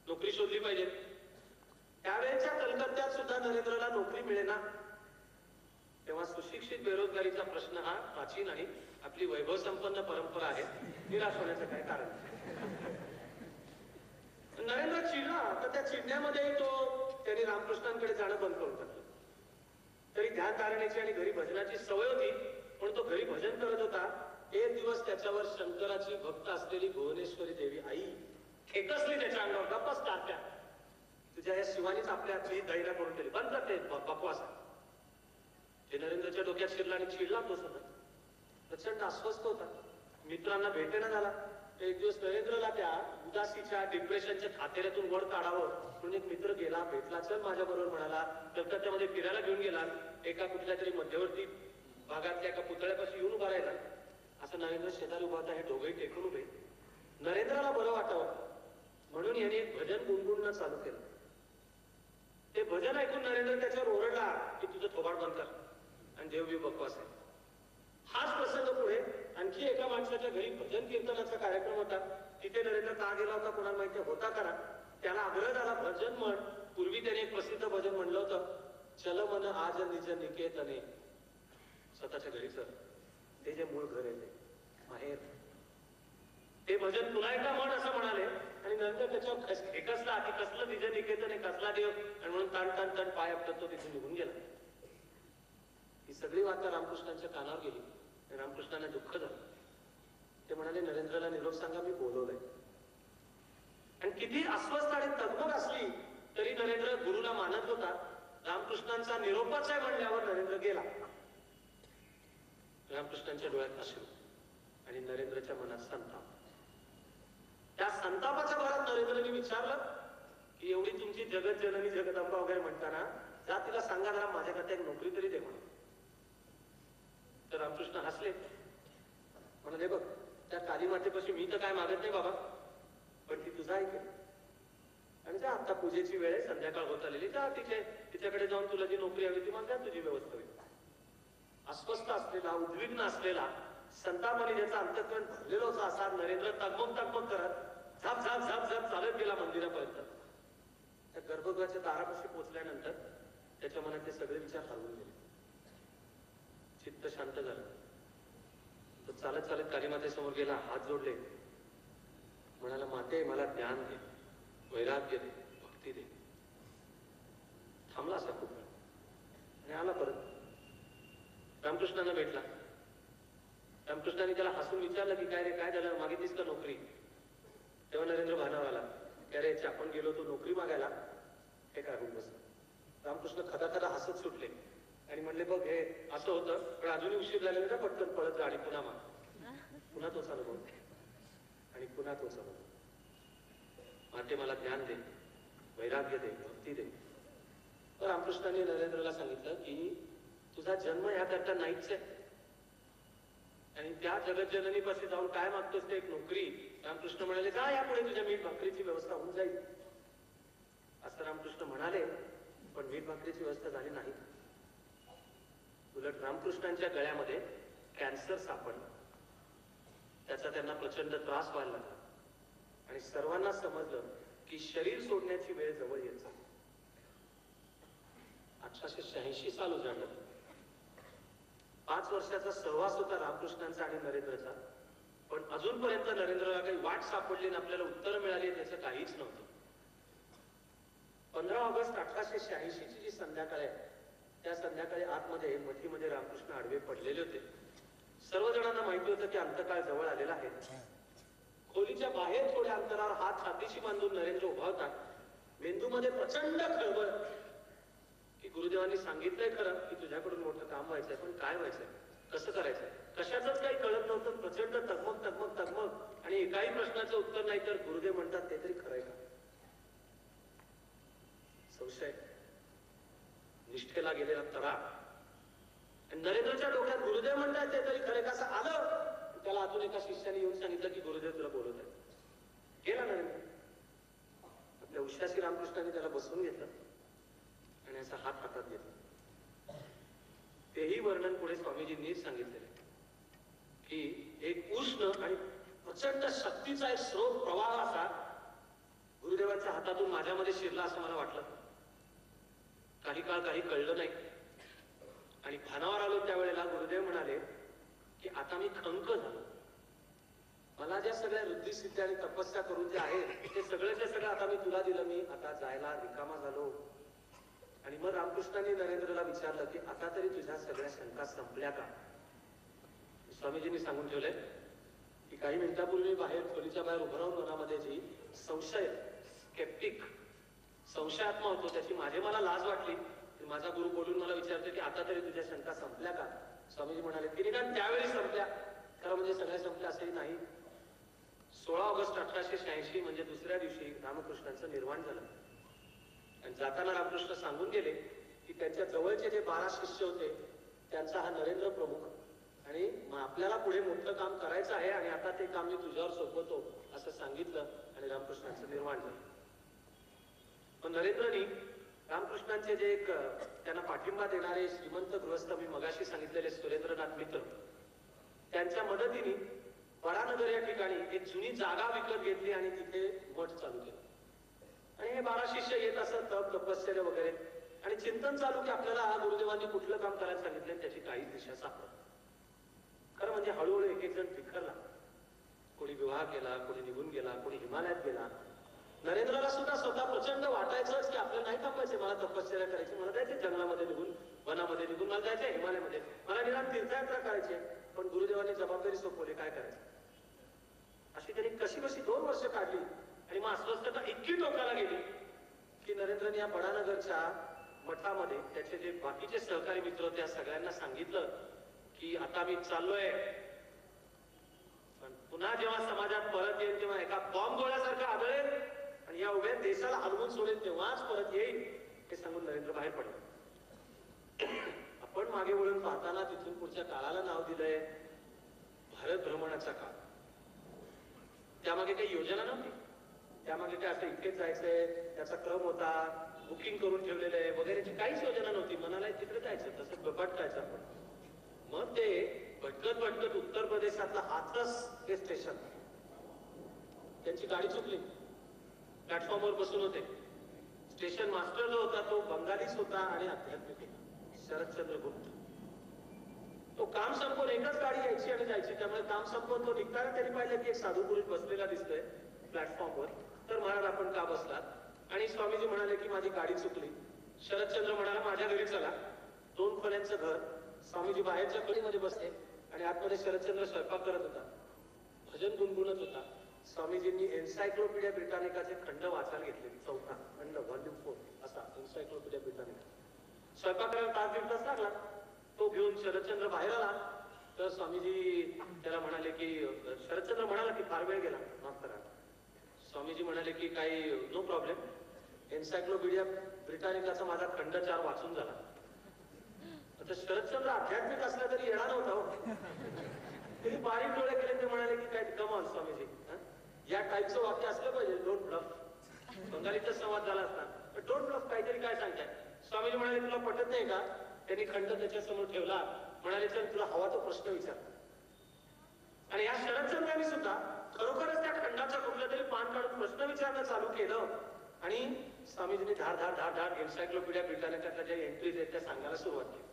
नोकरी शोधली पाहिजे. त्यावेळेच्या कलकत्त्यात सुद्धा नरेंद्रला नोकरी मिळेना. तेव्हा सुशिक्षित बेरोजगारीचा प्रश्न हा प्राचीन आहे, आपली वैभव संपन्न परंपरा आहे, निराश होण्याचं काय कारण. नरेंद्र चिडला तर त्या चिडण्यामध्ये त्यांनी रामकृष्णांकडे जाणं बंद करून टाकलं. तरी ध्यान धारणेची आणि घरी भजनाची सवय होती म्हणून तो घरी भजन करत होता. एक दिवस त्याच्यावर शंकराची भक्त असलेली भुवनेश्वरी देवी आई खेकसली त्याच्या अंगावर. गप्पच टाकल्या, तुझ्या या शिवानीच आपल्या हातची दैना करून केली, बंद करते बकवास. ते नरेंद्रच्या डोक्यात शिरला आणि चिडला तो सतत. प्रचंड अस्वस्थ होता, मित्रांना भेटेना झाला. एक दिवस नरेंद्रला त्या उदासीच्या डिप्रेशनच्या खातेऱ्यातून वर काढावं म्हणून एक मित्र गेला, भेटला, चल माझ्या बरोबर म्हणाला. कलकत्त्यामध्ये फिरायला घेऊन गेला. एका कुठल्या तरी मध्यवर्ती भागातल्या एका पुतळ्यापाशी येऊन उभा राहिला. असं नरेंद्र शेजारी उभा होता, हे दोघेही टेकून उभे. नरेंद्राला बरं वाटावं म्हणून यांनी एक भजन गुणगुणणं चालू केलं. ते भजन ऐकून नरेंद्र त्याच्यावर ओरडला की तुझं थोबाड बंद कर आणि देवबीव बकवास आहे. हाच प्रसंग पुढे आणखी एका माणसाच्या घरी भजन कीर्तनाचा कार्यक्रम होता. तिथे नरेंद्र का गेला होता कोणाला माहिती होता करा. त्याला आग्रह झाला, भजन म्हण. पूर्वी त्याने एक प्रसिद्ध भजन म्हणलं होतं, चल मन आज निज निकेतने. स्वतःच्या घरीच ते जे मूळ घर आहे ते माहेर, ते भजन पुन्हा एकदा म्हण असं म्हणाले. आणि नंतर त्याच्यावर एकसला की कसलं निज निकेतन आहे, कसला देव, आणि म्हणून ताण ताण ताण पाय आपटत तो तिथे निघून गेला. ही सगळी वार्ता रामकृष्णांच्या कानावर गेली. रामकृष्णांना दुःख झालं. ते म्हणाले, नरेंद्रला निरोप सांगा, मी बोलवलंय. आणि किती अस्वस्थ आणि तगमग असली तरी नरेंद्र गुरुला मानत होता. रामकृष्णांचा निरोपच आहे म्हणल्यावर नरेंद्र गेला. रामकृष्णांच्या डोळ्यात अश्रू आणि नरेंद्रच्या मनात संताप. त्या संतापाच्या भरात नरेंद्रने विचारलं की एवढी तुमची जगत जननी जगदंबा वगैरे म्हणताना जा तिला सांगा जरा माझ्याकरता एक नोकरी तरी दे म्हणून. तर रामकृष्ण हसले, म्हणाले, बघ त्या काली मातेपाशी मी तर काय मागत नाही बाबा, पण ती तुझा ऐकेल. आणि जा, आता पूजेची वेळ आहे, संध्याकाळ होत आलेली, जा तिच्याकडे जाऊन तुला जी नोकरी हवी ती मग तुझी व्यवस्था होईल. अस्वस्थ असलेला, उद्विग्न असलेला, संतापाने ज्याचा अंतःकरण भरलेलं होतं असा नरेंद्र तगमग तगमग करत झाप झाप झाप झाप चालत गेला मंदिरापर्यंत. त्या गर्भगृहाच्या दारापाशी पोहोचल्यानंतर त्याच्या मनात ते सगळे विचार हरवून गेले. चित्त शांत झालं. तो चालत चालत कालीमातेसमोर गेला, हात जोडले, म्हणाला, माते मला ज्ञान दे, वैराग्य दे, भक्ती दे. थांबला असा खूप वेळ आणि आला परत. रामकृष्णांना भेटला. रामकृष्णांनी त्याला हसून विचारलं की काय रे, काय झालं, मागितलीस का नोकरी? तेव्हा नरेंद्र भानावर आला, काय रे, आपण गेलो तो नोकरी मागायला, हे काय होऊन बसलं. रामकृष्ण खदा खदा हसत सुटले आणि म्हणले, बघ हे असं होतं, पण अजूनही उशीर झालेला ना, पटकन पळत जा आणि पुन्हा माग. पुन्हा तोच अनुभव आणि पुन्हा तोच अनुभव. माते मला ज्ञान दे, वैराग्य दे, भक्ती दे. तर रामकृष्णांनी नरेंद्रला सांगितलं की तुझा जन्म याकरता नाहीच आहे आणि त्या जगतजननी पाशी जाऊन काय मागतोस ते एक नोकरी. रामकृष्ण म्हणाले, जा यापुढे तुझ्या मीठ भाकरीची व्यवस्था होऊन जाईल. असं रामकृष्ण म्हणाले, पण मीठ भाकरीची व्यवस्था झाली नाही. उलट रामकृष्णांच्या गळ्यामध्ये कॅन्सर सापडला. त्याचा त्यांना प्रचंड त्रास व्हायला लागला आणि सर्वांना समजलं की शरीर सोडण्याची वेळ जवळ येत चालली. 1886 साल उजाडलं. 5 वर्षाचा सहवास होता रामकृष्णांचा आणि नरेंद्रचा, पण अजूनपर्यंत नरेंद्रला काही वाट सापडली ना आपल्याला उत्तर मिळाली त्याचं काहीच नव्हतं. 15 ऑगस्ट 1886 ची जी संध्याकाळ आहे, त्या संध्याकाळी आतमध्ये मठीमध्ये रामकृष्ण आडवे पडलेले होते. सर्वजणांना माहिती होतं की अंतकाळ जवळ आलेला आहे. खोलीच्या बाहेर थोड्या अंतरावर हात छातीशी बांधून नरेंद्र उभा होता. मेंदूमध्ये प्रचंड खळबळ की गुरुदेवांनी सांगितलंय खरं की तुझ्याकडून मोठं काम व्हायचंय, पण काय व्हायचंय, कसं करायचंय, कशाचंच काही कळत नव्हतं. प्रचंड तगमग तगमग तगमग आणि एकाही प्रश्नाचं उत्तर नाही. तर गुरुदेव म्हणतात ते तरी खरंय का? संशय, निष्ठेला गेलेला तडा. नरेंद्रच्या डोक्यात गुरुदेव म्हणतात ते तरी खरे कसं आलं. त्याला अजून एका शिष्याने येऊन सांगितलं की गुरुदेव तुला बोलवत आहे. गेला नरेंद्र. आपल्या उश्याशी रामकृष्णाने त्याला बसवून घेतलं आणि असा हात हातात घेतला. तेही वर्णन पुढे स्वामीजींनी सांगितलेले की एक उष्ण आणि प्रचंड शक्तीचा एक स्रोत प्रवाह असा गुरुदेवांच्या हातातून माझ्यामध्ये शिरला असं मला वाटलं. काही काळ काही कळलं नाही आणि भानावर आलो त्यावेळेला गुरुदेव म्हणाले की आता मी खंक झालो. मला ज्या सगळ्या वृद्धिसिद्धी आणि तपस्या करून जे आहे ते सगळ्याच्या सगळं आता मी तुला दिलं. मी आता जायला रिकामा झालो. आणि मग रामकृष्णांनी नरेंद्रला विचारलं की आता तरी तुझ्या सगळ्या शंका संपल्या का? स्वामीजींनी सांगून ठेवलंय की काही मिनिटापूर्वी बाहेर खोलीच्या बाहेर उभं राहून मनामध्ये जी संशय, स्केप्टिक, संशयात्मा होतो त्याची मला लाज वाटली. माझा गुरु बोलून मला विचारतो की आता तरी तुझ्या शंका संपल्या का? स्वामीजी म्हणाले की निदान त्यावेळी संपल्या. खरं म्हणजे सगळ्या संपल्या असंही नाही. 16 ऑगस्ट 1886 म्हणजे दुसऱ्या दिवशी रामकृष्णांचं निर्वाण झालं. आणि जाताना रामकृष्ण सांगून गेले की त्यांच्या जवळचे जे 12 शिष्य होते त्यांचा हा नरेंद्र प्रमुख, आणि मग आपल्याला पुढे मोठं काम करायचं आहे आणि आता ते काम मी तुझ्यावर सोपवतो असं सांगितलं आणि रामकृष्णांचं निर्माण झालं. पण नरेंद्रनी रामकृष्णांचे जे एक त्यांना पाठिंबा देणारे श्रीमंत गृहस्थ मी मगाशी सांगितलेले सुरेंद्रनाथ मित्र, त्यांच्या मदतीने बडानगर या ठिकाणी एक जुनी जागा विकत घेतली आणि तिथे मठ चालू केलं. आणि हे 12 शिष्य येत असत, तप तपश्चर्य वगैरे, आणि चिंतन चालू की आपल्याला गुरुदेवांनी कुठलं काम करायला सांगितलं त्याची काहीच दिशा सापडत. खरं म्हणजे हळूहळू एक एक जण बिखरला. कोणी विवाह केला, कोणी निघून गेला, कोणी हिमालयात गेला. नरेंद्रला सुद्धा स्वतः प्रचंड वाटायचंच की आपल्याला नाही थांबायचे, मला तपश्चर्या करायची, मला जायचे जंगलामध्ये निघून, वनामध्ये निघून, मला जायचे हिमालयामध्ये, मला निदान तीर्थयात्रा करायची. पण गुरुदेवांनी जबाबदारी सोपवली, काय करायचं. अशी त्यांनी कशी कशी 2 वर्ष काढली आणि मग अस्वस्थता इतकी टोकाला गेली की नरेंद्रने या बडानगरच्या मठामध्ये त्याचे जे बाकीचे सहकारी मित्र होते त्या सगळ्यांना सांगितलं की आता मी चाललोय, पण पुन्हा जेव्हा समाजात परत येईल तेव्हा एका बॉम्ब गोळ्यासारखं आदळेल आणि या उभ्या देशाला हलवून सोडेल तेव्हाच परत येईल, हे सांगून नरेंद्र बाहेर पडले. आपण मागे वळून पाहताना तिथून पुढच्या काळाला नाव दिलंय भारत भ्रमणाचा काळ. त्यामागे काही योजना नव्हती, त्यामागे काय असं इतकेच जायचंय त्याचा क्रम होता, बुकिंग करून ठेवलेलं आहे वगैरेची काहीच योजना नव्हती. मनाला तिकडे जायचं, तसं भटकायचं आपण. मग ते भटकत भटकत उत्तर प्रदेशातलं हाथरस हे स्टेशन, त्यांची गाडी चुकली, प्लॅटफॉर्मवर बसून होते. स्टेशन मास्टर जो होता तो बंगालीच होता आणि आध्यात्मिक होता, शरदचंद्र गुप्त. तो काम संपवून एकच गाडी यायची आणि जायची, त्यामुळे काम संपवून तो निघताना त्यांनी पाहिलं की एक साधू पुरुष बसलेला दिसतोय प्लॅटफॉर्मवर. तर म्हणाला आपण का बसलात? आणि स्वामीजी म्हणाले की माझी गाडी चुकली. शरदचंद्र म्हणाला माझ्या घरी चला. 2 खोल्यांचं घर. स्वामीजी बाहेरच्या खोलीमध्ये बसले आणि आतमध्ये शरदचंद्र स्वयंपाक करत होता, भजन गुणगुणत होता. स्वामीजींनी एन्सायक्लोपीडिया ब्रिटानिकाचे खंड वाचायला घेतले, 4था खंड, व्हॉल्यूम 4 असा एन्सायक्लोपीडिया ब्रिटानिका. स्वयंपाक करायला 5-1 तास लागला. तो घेऊन शरदचंद्र बाहेर आला तर स्वामीजी त्याला म्हणाले की, शरदचंद्र म्हणाला की फार वेळ गेला, माफ करा. स्वामीजी म्हणाले की काही नो प्रॉब्लेम, एन्सायक्लोपीडिया ब्रिटानिकाचा माझा खंड 4 वाचून झाला. आता शरदचंद्र आध्यात्मिक असला तरी येणार नव्हता हो. त्यांनी बारीक डोळे केले, ते म्हणाले की काय कमाल स्वामीजी, या टाईपचं वाक्य असलं पाहिजे, डोंट ब्लफ. बंगालीचा संवाद झाला असता, डोंट ब्लफ काहीतरी काय सांगताय. स्वामीजी म्हणाले तुला पटत नाही का? त्यांनी खंड त्याच्या समोर ठेवला, म्हणाले चल तुला हवा तो प्रश्न विचार. आणि या शरदचंद्रांनी सुद्धा खरोखरच त्या खंडाचा कुठलं तरी पान काढून प्रश्न विचारणं चालू केलं आणि स्वामीजींनी धार धार धार धार एन्सायक्लोपीडिया ब्रिटानिकाच्या ज्या एंट्रीज आहेत त्या सांगायला सुरुवात केली.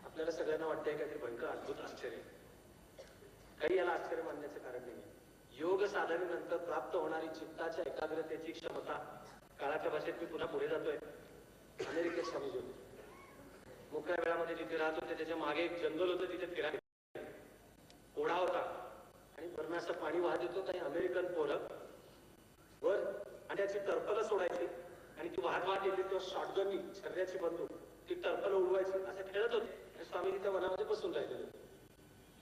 आपल्याला सगळ्यांना वाटतंय काहीतरी भयंकर अद्भुत आश्चर्य. काही याला आश्चर्य मानण्याचं कारण नाही. योग साधनेनंतर प्राप्त होणारी चित्ताच्या एकाग्रतेची क्षमता. काळाच्या भाषेत मी पुन्हा पुढे जातोय. अमेरिकेत स्वामीजी होते. मोकळ्या वेळामध्ये जिथे राहत होते त्याच्या मागे एक जंगल होतं, तिथे फिरायला ओढा होता आणि वरनं असं पाणी वाहत येतो. काही अमेरिकन पोरं वर अंड्याची टर्पलं सोडायची आणि ती वाहत वाहत येते तो शॉटगननी, छर्याची बंदूक, ती टर्पल उडवायची, असं खेळत होते. आणि स्वामीजी त्या वनामध्ये बसून राहिलेले.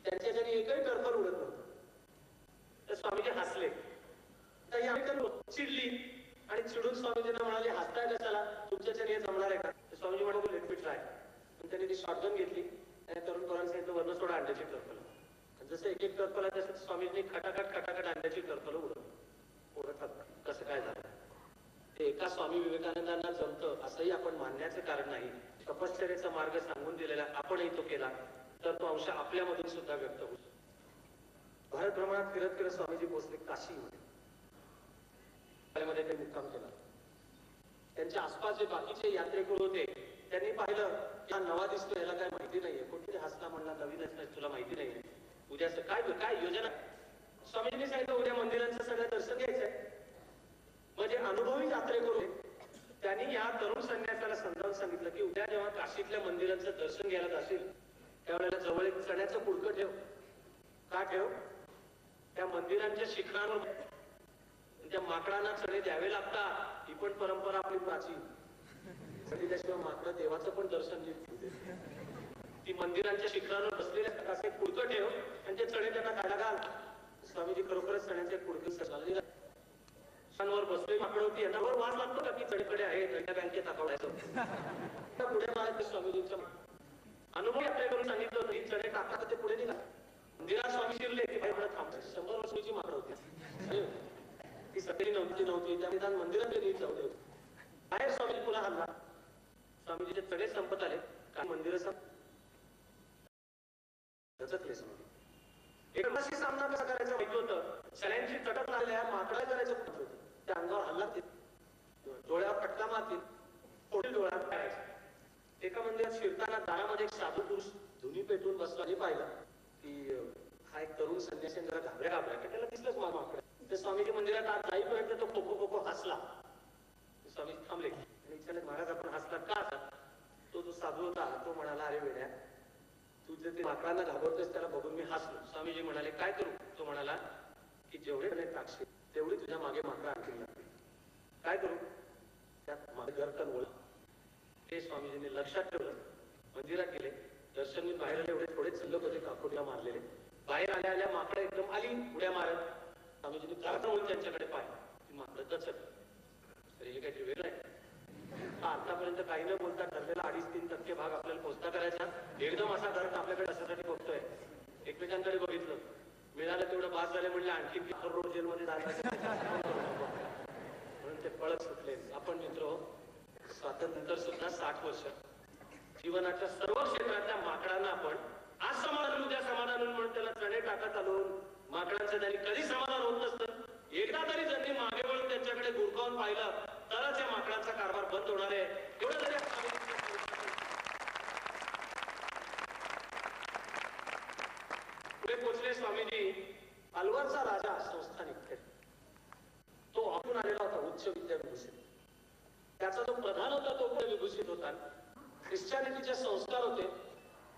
त्यांच्या ज्याने एकही टर्पल उडत नव्हतं. तर स्वामीजी हसले. तर ही अमेरिकन चिडली आणि चिडून स्वामीजींना म्हणाले हसताय कशाला, तुमच्याच्याने हे जमणार आहे का? स्वामीजी म्हणाले लेट मी ट्राय. त्यांनी ती शॉटगन घेतली आणि तरुण पोरांनी सांगितलं वरनं सोडा अंड्याची टर्पल. जसं एक एक टर्पल आहे तसं स्वामीजींनी खटाखट खटाखट अंड्याची टर्पल उडवतात. कसं काय झालं ते एका स्वामी विवेकानंदांना जमतं असंही आपण मानण्याचं कारण नाही. तपश्चर्याचा मार्ग सांगून दिलेला आपणही तो केला तर तो अंश आपल्यामधून सुद्धा व्यक्त होतो. भारत भ्रमणात फिरत फिरत स्वामीजी पोहोचले काशीमध्ये. ते मुक्काम केला. त्यांच्या आसपास जे बाकीचे यात्रेकरू होते त्यांनी पाहिलं हा नवा दिसतो, याला काय माहिती नाहीये. कोणतरी हसला म्हणला नवीनच नाही, तुला माहिती नाहीये, उद्याचं काय काय योजना. स्वामीजींनी सांगितलं उद्या मंदिरांचं सगळं दर्शन घ्यायचंय. म्हणजे अनुभवी यात्रेकरू त्यांनी या तरुण संन्यासाला समजावून सांगितलं की उद्या जेव्हा काशीतल्या मंदिरांचं दर्शन घ्यायला जाशील त्यावेळेला जवळ एक चण्याचं पुडकं ठेव. का ठेव? त्या मंदिरांच्या शिखरावर त्या माकडांना चणे द्यावे लागतात. ही पण परंपरा आपली प्राचीन. त्याशिवाय मात्र देवाचं पण दर्शन घेत. ती मंदिरांच्या शिखरावर बसलेल्या असे कुडकं ठेव आणि ते चणे त्यांना खायला घाल. स्वामीजी खरोखरच चण्याचे कुडकं सजवले वर बसले माकड होती. यांना वर वास लागतो का की चणीकडे आहे गंड्या बँकेत टाकावडायचं पुढे मारत स्वामीजींचा अनुभव आपल्याकडून सांगितलं होतं. ही चणे टाकतात ते पुढे निघा. मंदिरात स्वामी शिरले की बाई थांबते. 100 वर्षाची माकड होती. ती सगळी नव्हती त्या निदान मंदिरात नीट जाऊ दे. बाहेर स्वामीजी पुन्हा हल्ला. स्वामीजीचे चणे संपत आले. काही मंदिर दचकले. स्वामी एकमाशी सामना कसा करायचा माहिती होतं. चण्यांची चटक लागल्या माकडा करायचं पद्धत होतं. त्या अंगावर हल्ला डोळ्यावर फटका मारतील पुढील डोळ्यात करायचं. एका मंदिरात शिरताना दारामध्ये एक साधू पुरुष धुनी पेटून बसला. हे पाहिलं की हा एक तरुण संन्यासी जरा घाबऱ्या त्याला दिसलंच माकड. त्या स्वामीजी मंदिरात आत जाईपर्यंत तो खोको हसला. स्वामी थांबले आणि विचारले महाराज आपण हसला का? तो जो साधू होता तो म्हणाला अरे वेड्या तू जे ते माकडांना घाबरतोस त्याला बघून मी हसलो. स्वामीजी म्हणाले काय करू? तो म्हणाला की जेवढे टाकशील तेवढी तुझ्या मागे माकडं आणखी लागतील. काय करू? त्यात मागे गरकन ओळख. ते स्वामीजींनी लक्षात ठेवलं. मंदिरात गेले. दर्शन मी बाहेर आले. एवढे थोडे शिल्लक होते काकोडीला मारलेले. बाहेर आल्या माकडं एकदम आली उड्या मारत. स्वामीजींनी प्रार्थना होऊन त्यांच्याकडे पाहिलं. ती माकडं दचक. तर हे काहीतरी वेगळं आहे. आतापर्यंत काही न बोलता ठरलेला 2.5-3% भाग आपल्याला पोचता करायचा. एकदम असा धर्म आपल्याकडे कशासाठी बघतोय. एकमेकांकडे बघितलं मिळालं तेवढं बास झाले म्हणले आणखी रोड जेलमध्ये जायचं म्हणून ते पळत सुटले. आपण मित्र स्वातंत्र्यानंतर सुद्धा 60 वर्ष जीवनाच्या सर्व क्षेत्रातल्या माकडांना आपण आज समाधान उद्या समाधान म्हणून त्याला चणे टाकत आलो. माकडांचं त्यांनी कधी समाधान होत नसतं. एकदा तरी ज्यांनी मागे वळून त्यांच्याकडे गुरकावून पाहिलं तरच या माकडांचा कारभार बंद होणार आहे. एवढं तरी पुढे पोचले स्वामीजी. अलवारचा राजा संस्थानिक तो आपण आलेला होता उच्च विद्याविभूषित. त्याचा जो प्रधान होता तो पण विभूषित होता. ख्रिश्चनिटीचे संस्कार होते.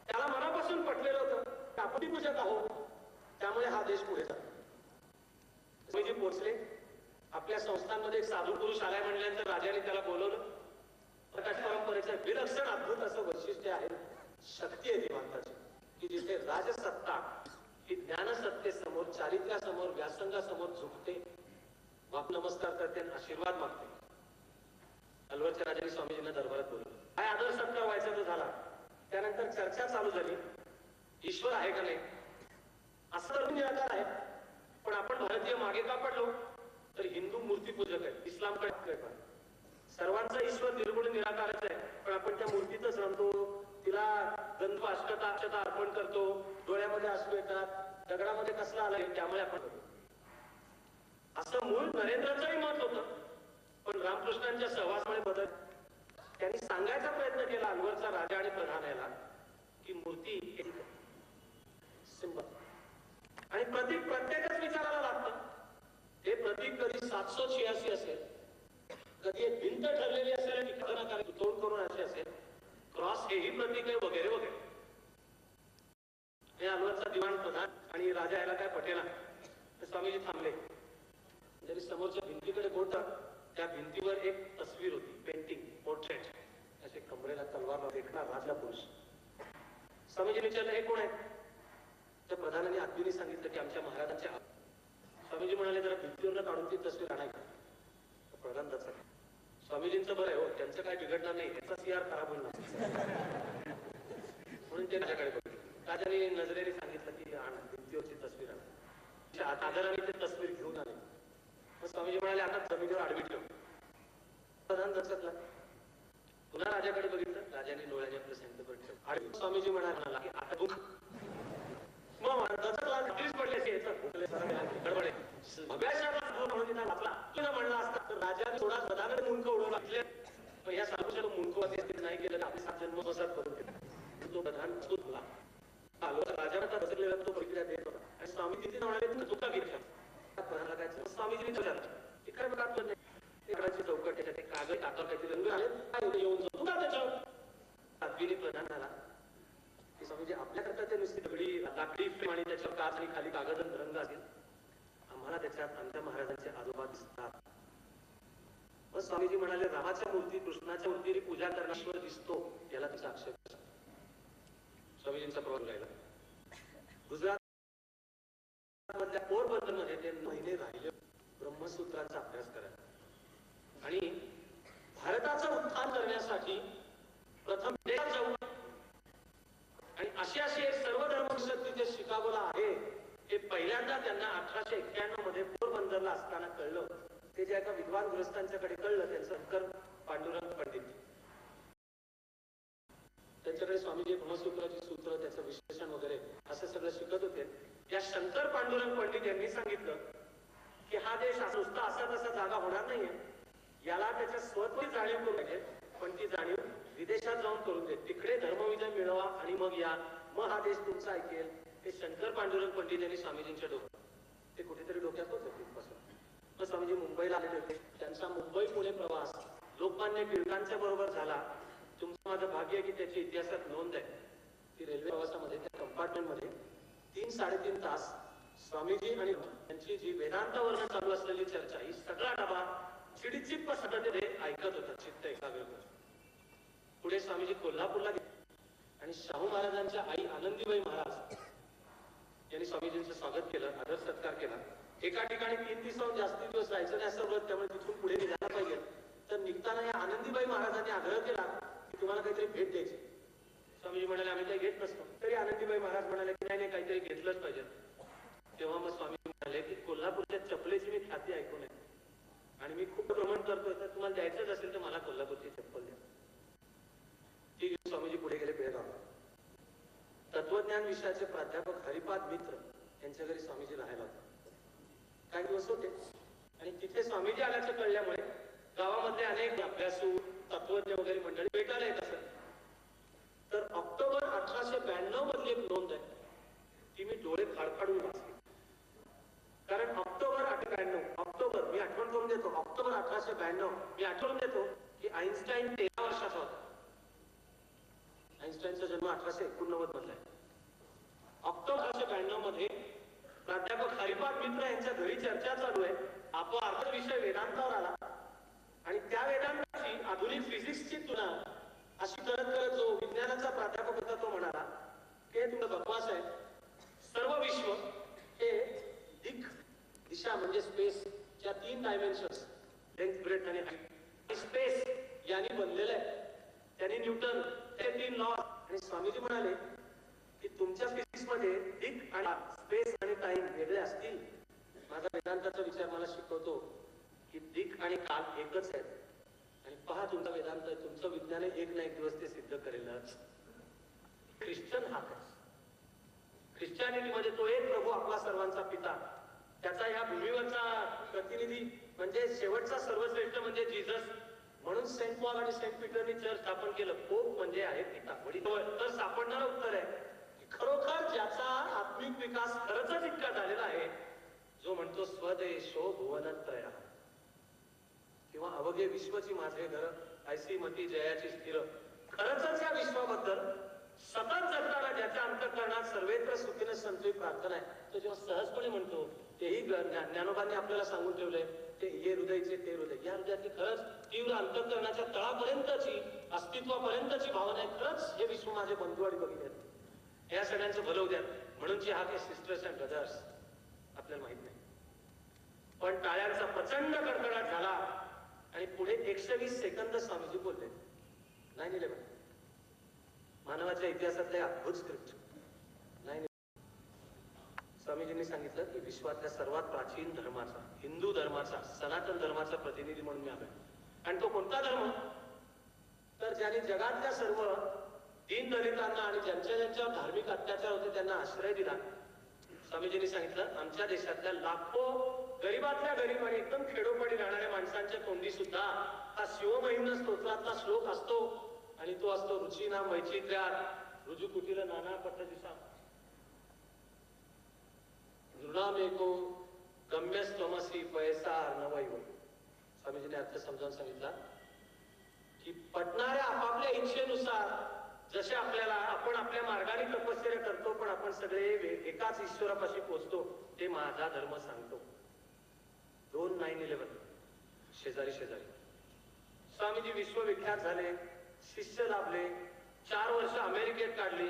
त्याला मनापासून पटलेलं होतं आपण पूजक आहोत त्यामुळे हा देश पुढे जातो. स्वामीजी पोचले. आपल्या संस्थांमध्ये एक साधू पुरुष आलाय म्हणल्यानंतर राजाने त्याला बोलवलं. प्रकाश परंपरेचं विलक्षण अद्भुत असं वैशिष्ट्य आहे. शक्ती आहे ती माणसाची की जिथे राजसत्ता ही ज्ञानसत्तेसमोर चारित्र्यासमोर व्यासंगासमोर झुकते. बाप नमस्कार करते आणि आशीर्वाद मागते. अलवरच्या राजाने स्वामीजींना दरबारात बोलवलं. काय आदर सत्कार व्हायचा तो झाला. त्यानंतर चर्चा चालू झाली. ईश्वर आहे का नाही असं तर निराकार आहे. पण आपण भारतीय मागे का पडलो तर हिंदू मूर्तीपूजक आहे. इस्लामकडे सर्वांचा ईश्वर निर्गुण निराकारच आहे. पण आपण त्या मूर्तीतच रमतो. तिला गंध अष्टता अर्पण करतो. डोळ्यामध्ये अश्रू येतात. दगडामध्ये कसला आलाय त्यामुळे आपण करतो. असं मूळ नरेंद्राचंही मत होतं. पण रामकृष्णांच्या सहवासामुळे बदल त्यांनी सांगायचा प्रयत्न केला अलवरचा राजा आणि प्रधान याला की मूर्ती एक सिंबल आणि प्रतीक प्रत्येकच विचारायला लागतं. हे प्रतीक कधी 786 असेल, कधी एक भिंत ठरलेली असेल आणि खतरनाक तोड करून असे असेल, क्रॉस हेही प्रतीक आहे वगैरे वगैरे. हे अलवरचा दिवाण प्रधान आणि राजा याला काय पटेना. स्वामीजी थांबले. जरी समोरच्या भिंतीकडे बोलता त्या भिंतीवर एक तस्वीर होती. Painting portrait. असे कमरेला तलवार देखणार राजा पुरुष. स्वामीजी विचारलं हे कोण आहे? त्या प्रधानाने आत्मीने सांगितलं की आमच्या महाराजांचे. स्वामीजी म्हणाले जरा भिंतीवर काढून ती तस्वीर आणायची. प्रधान दचकला. स्वामीजींचं बरं आहे हो त्यांचं काय बिघडणार नाही. याचा CR खराब होईल म्हणून ते राजाकडे बघितलं. राजाने नजरेने सांगितलं की भिंतीवरची तस्वीर आणा. आदराने ते तस्वीर घेऊन आले. स्वामीजी म्हणाले आता जमिनीवर आडवी ठेव. प्रधान दचकला. पुन्हा राजाकडे बघितलं. राजाने डोळ्याने आपलं सेंटरवर ठेव आडवी. स्वामीजी म्हणाला की आता दुःख मग दचकला. पडले गडबडे म्हणला असता तर राजाने थोडा प्रधानाने मुंडकं उडवला. या साधूच्या मुंडकं नाही केलं आपले 7 जन्म वसात करून घेतला. तो प्रधान तुला राजाला दचकलेला तो प्रतिक्रिया देत होता. आणि स्वामी तिथे म्हणाले तुका घेतला. प्रधानला काय स्वामीजीने विचारलं काय बघा नाही चौकट त्याच्यात कागद टाका काहीतरी रंग आले येऊन जातो का त्याच्यावर. आत्मीने प्रधान झाला की स्वामीजी आपल्याकरता ते नुसती दगडी लाकडी फ्रेम आणि त्याच्यावर काच आणि खाली कागद रंग असेल. आम्हाला त्याच्यात आमच्या महाराजांचे आजोबा दिसतात. मग स्वामीजी म्हणाले, रामाच्या मूर्ती कृष्णाच्या मूर्तीची पूजा करण्याश्वर दिसतो, याला तिचा आक्षेप. स्वामीजींचा प्रवास राहिला गुजरात मधल्या पोरबंदर मध्ये ते महिने राहिले ब्रह्मसूत्रांचा अभ्यास करायला. आणि भारताचं उत्थान करण्यासाठी प्रथम देशात जाऊन आणि अशी एक सर्वधर्म परिषद तिथे शिकागोला आहे, हे पहिल्यांदा त्यांना 1891 मध्ये पोरबंदरला असताना कळलं. ते जे एका विद्वान गृहस्थांच्याकडे कळलं, त्यांचं शंकर पांडुरंग पंडित, त्यांच्याकडे स्वामीजी ब्रह्मसूत्राची सूत्र, त्याचं विश्लेषण वगैरे असं सगळं शिकत होते. या शंकर पांडुरंग पंडित यांनी सांगितलं की हा देश नुसता असा तसा जागा होणार नाहीये, याला त्याच्या स्वतःची जाणीव करून पाहिजे, पण ती जाणीव विदेशात जाऊन करून दे, तिकडे धर्मविजय मिळवा आणि मग या, मग हा देश तुमचा ऐकेल. हे शंकर पांडुरंग पंडित यांनी स्वामीजींच्या डोक्यात, ते कुठेतरी डोक्यात होते तिथपासून. मग स्वामीजी मुंबईला आलेले होते. त्यांचा मुंबई पुणे प्रवास लोकमान्य टिळकांच्या बरोबर झाला. तुमचं माझं भाग्य आहे की त्याची इतिहासात नोंद आहे. ती रेल्वे प्रवासामध्ये त्या कंपार्टमेंट मध्ये 3-3.5 तास स्वामीजी आणि त्यांची जी वेदांतावरनं चालू असलेली चर्चा, ही सगळा डबा चिडचिप्प सतत ऐकत होता, चित्त एकाग्र करत. पुढे स्वामीजी कोल्हापूरला गेले आणि शाहू महाराजांच्या आई आनंदीबाई महाराज यांनी स्वामीजींचं स्वागत केलं, आदर सत्कार केला. एका ठिकाणी 3 दिवसाहून जास्ती दिवस राहायचं नाही असं व्रत, त्यामुळे तिथून पुढे निघायला पाहिजे. तर निघताना या आनंदीबाई महाराजांनी आग्रह केला की तुम्हाला काहीतरी भेट द्यायची. स्वामीजी म्हणाले, आम्ही काही घेत नसतो. तरी आनंदीबाई महाराज म्हणाले की नाही, काहीतरी घेतलंच पाहिजे. तेव्हा मग स्वामी म्हणाले की कोल्हापूरच्या चपलेची मी ख्याती ऐकून आहे आणि मी खूप भ्रमण करतोय, तर तुम्हाला द्यायचंच असेल तर मला कोल्हापूरची चप्पल द्या. ती घेऊन स्वामीजी पुढे गेले बेळगावला. तत्वज्ञान विषयाचे प्राध्यापक हरिपाद मित्र यांच्या घरी स्वामीजी राहायला होते. काही दिवस होते आणि तिथे स्वामीजी आल्याचं कळल्यामुळे गावामधले अनेक अभ्यासू तत्वज्ञ वगैरे मंडळी भेटायला येत असत. तर ऑक्टोबर 1892 मधली एक नोंद आहे, ती मी डोळे फाडफाडून वाचली. कारण ऑक्टोबर 1892, मी आठवण करून देतो, ऑक्टोबर 1892 मी आठवण देतो की आईन्स्टाईन 13 वर्षाचा होता. आईन्स्टाईनचा जन्म 1889 मधला आहे. ऑक्टोबर 1892 मध्ये प्राध्यापक हरिपाद मित्र यांच्या घरी चर्चा चालू आहे. आपोआप विषय वेदांतावर आला आणि त्या वेदांताची आधुनिक फिजिक्सची तुलना अशी करत करत जो विज्ञानाचा प्राध्यापक होता तो म्हणाला की हे तुला बकवास आहे. सर्व विश्व हे दिशा म्हणजे स्पेसच्या 3 डायमेन्शन्स, लेंथ, ब्रेथ आणि हाईट, स्पेस यांनी बनलेलं आहे. त्यांनी न्यूटन हे 3 लॉ. आणि स्वामीजी म्हणाले की तुमच्या फिजिक्स मध्ये दिक आणि स्पेस आणि टाइम वेगळे असतील. माझा वेदांताचा विचार मला शिकवतो की दिक आणि काल एकच आहेत. आणि पहा तुमचा वेदांत, तुमचं विज्ञान एक ना एक दिवस ते सिद्ध करेलच. ख्रिश्चन हा ख्रिश्चॅनिटी मध्ये तो एक प्रभू आपला सर्वांचा पिता, त्याचा या भूमीवरचा प्रतिनिधी म्हणजे शेवटचा सर्वश्रेष्ठ म्हणजे जीसस. म्हणून सेंट पॉल आणि सेंट पीटरनी चर्च स्थापन केलं. पोप म्हणजे आहे पिता. तर सापडणारं उत्तर आहे की खरोखर ज्याचा आत्मिक विकास खरंच इतका झालेला आहे, जो म्हणतो स्वदेशो भुवनत्रय किंवा अवघे विश्वची माझे घर, ऐसी मती जयाची स्थिर. खरंच या विश्वाबद्दल सतत जगताना ज्याच्या अंतःकरणात सर्वत्र सुखीने संतोषी प्रार्थना आहे, तो जेव्हा सहजपणे म्हणतो, तेही ज्ञानोबांनी आपल्याला सांगून ठेवलंय, ते ये हृदयचे ते हृदय. या हृदयातली खरंच तीव्र अंतःकरणाच्या तळापर्यंतची अस्तित्वापर्यंतची भावना आहे. खरंच हे विश्व माझे बंधू आणि भगिनी आहेत, या सगळ्यांचं भलं होत्या. म्हणून हा के सिस्टर्स अँड ब्रदर्स आपल्याला माहित नाही. पण टाळ्यांचा प्रचंड कडकडाट झाला आणि पुढे 120 सेकंद स्वामीजी बोलले. 9/11 मानवाच्या इतिहासातले अद्भुत स्क्रिप्ट. 9/11 स्वामीजींनी सांगितलं की विश्वातल्या सर्वात प्राचीन धर्माचा, हिंदू धर्माचा, सनातन धर्माचा प्रतिनिधी म्हणून मी आलोय. आणि तो कोणता धर्म? तर ज्यांनी जगातल्या सर्व दीनदलितांना आणि ज्यांच्यावर धार्मिक अत्याचार होते त्यांना आश्रय दिला. स्वामीजींनी सांगितलं आमच्या देशातल्या लाखो गरीबातल्या गरीब आणि एकदम खेडोपाडी राहणाऱ्या माणसांच्या तोंडी सुद्धा हा शिवमहिम्न स्तोत्रातला श्लोक असतो आणि तो असतो रुचिना मैचित्र्यात रुजुकुटील नाना पद्धतीचा नृणामेको गम्यस्त्वमसी पैसा नवैव. स्वामीजीने अर्थ समजावून सांगितला की पटणाऱ्या आपापल्या इच्छेनुसार जसे आपल्याला आपण आपल्या मार्गाने तपश्चर्या करतो, पण आपण सगळे एकाच ईश्वरापाशी पोहोचतो, ते माझा धर्म सांगतो. 2/9/11 शेजारी शेजारी स्वामीजी विश्वविख्यात झाले, शिष्य लाभले, 4 वर्ष अमेरिकेत काढली.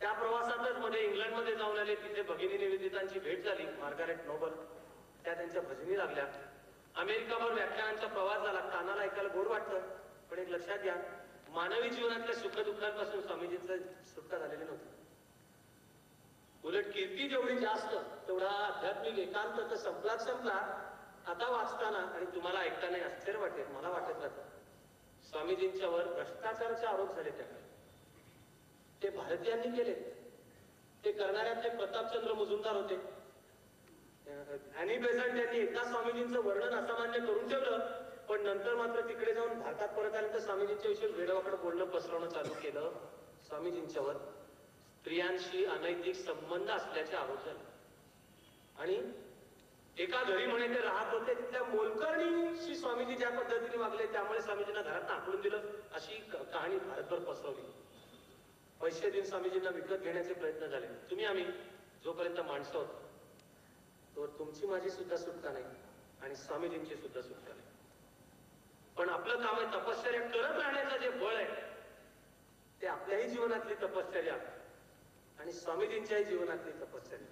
त्या प्रवासातच मध्ये इंग्लंडमध्ये जाऊन आले. तिथे भगिनी निवेदितांची भेट झाली, मार्गारेट नोबल. त्या त्यांच्या भजनी लागल्या. अमेरिकाभर व्याख्यानांचा प्रवास झाला. कानाला ऐकायला गोड वाटतं, पण एक लक्षात घ्या, मानवी जीवनातल्या सुखदुःखांपासून स्वामीजींचं सुटका झालेली नव्हती. उलट कीर्ती जेवढी जास्त तेवढा आध्यात्मिक एकांत तर संपलाच संपला. आता वाचताना आणि तुम्हाला ऐकताना आश्चर्य वाटेल, मला वाटत राहतं, स्वामीजींच्यावर भ्रष्टाचाराचे आरोप झाले. त्यावेळी ते भारतीयांनी केले. ते करणाऱ्यातले प्रतापचंद्र मुजुमदार होते. अॅनी बेझंट यांनी एकदा स्वामीजींचं वर्णन असामान्य करून ठेवलं, पण नंतर मात्र तिकडे जाऊन भारतात परत आल्यानंतर स्वामीजींच्या विषयी वेडावाकडे बोलणं पसरवणं चालू केलं. स्वामीजींच्यावर स्त्रियांशी अनैतिक संबंध असल्याचे आरोप झाले. आणि एका घरी म्हणे ते राहत होते, तिथल्या मोलकरणीशी स्वामीजी ज्या पद्धतीने वागले त्यामुळे स्वामीजींना घरात आखडून दिलं, अशी कहाणी भारतभर पसरवली. पैसे देऊन स्वामीजींना विकत घेण्याचे प्रयत्न झाले. तुम्ही आम्ही जोपर्यंत माणसं होतो तो तुमची माझी सुद्धा सुटका नाही आणि स्वामीजींची सुद्धा सुटका नाही. पण आपलं काम आहे तपश्चर्या करत राहण्याचं जे बळ आहे ते आपल्याही जीवनातली तपश्चर्या आणि स्वामीजींच्याही जीवनातली तपश्चर्या.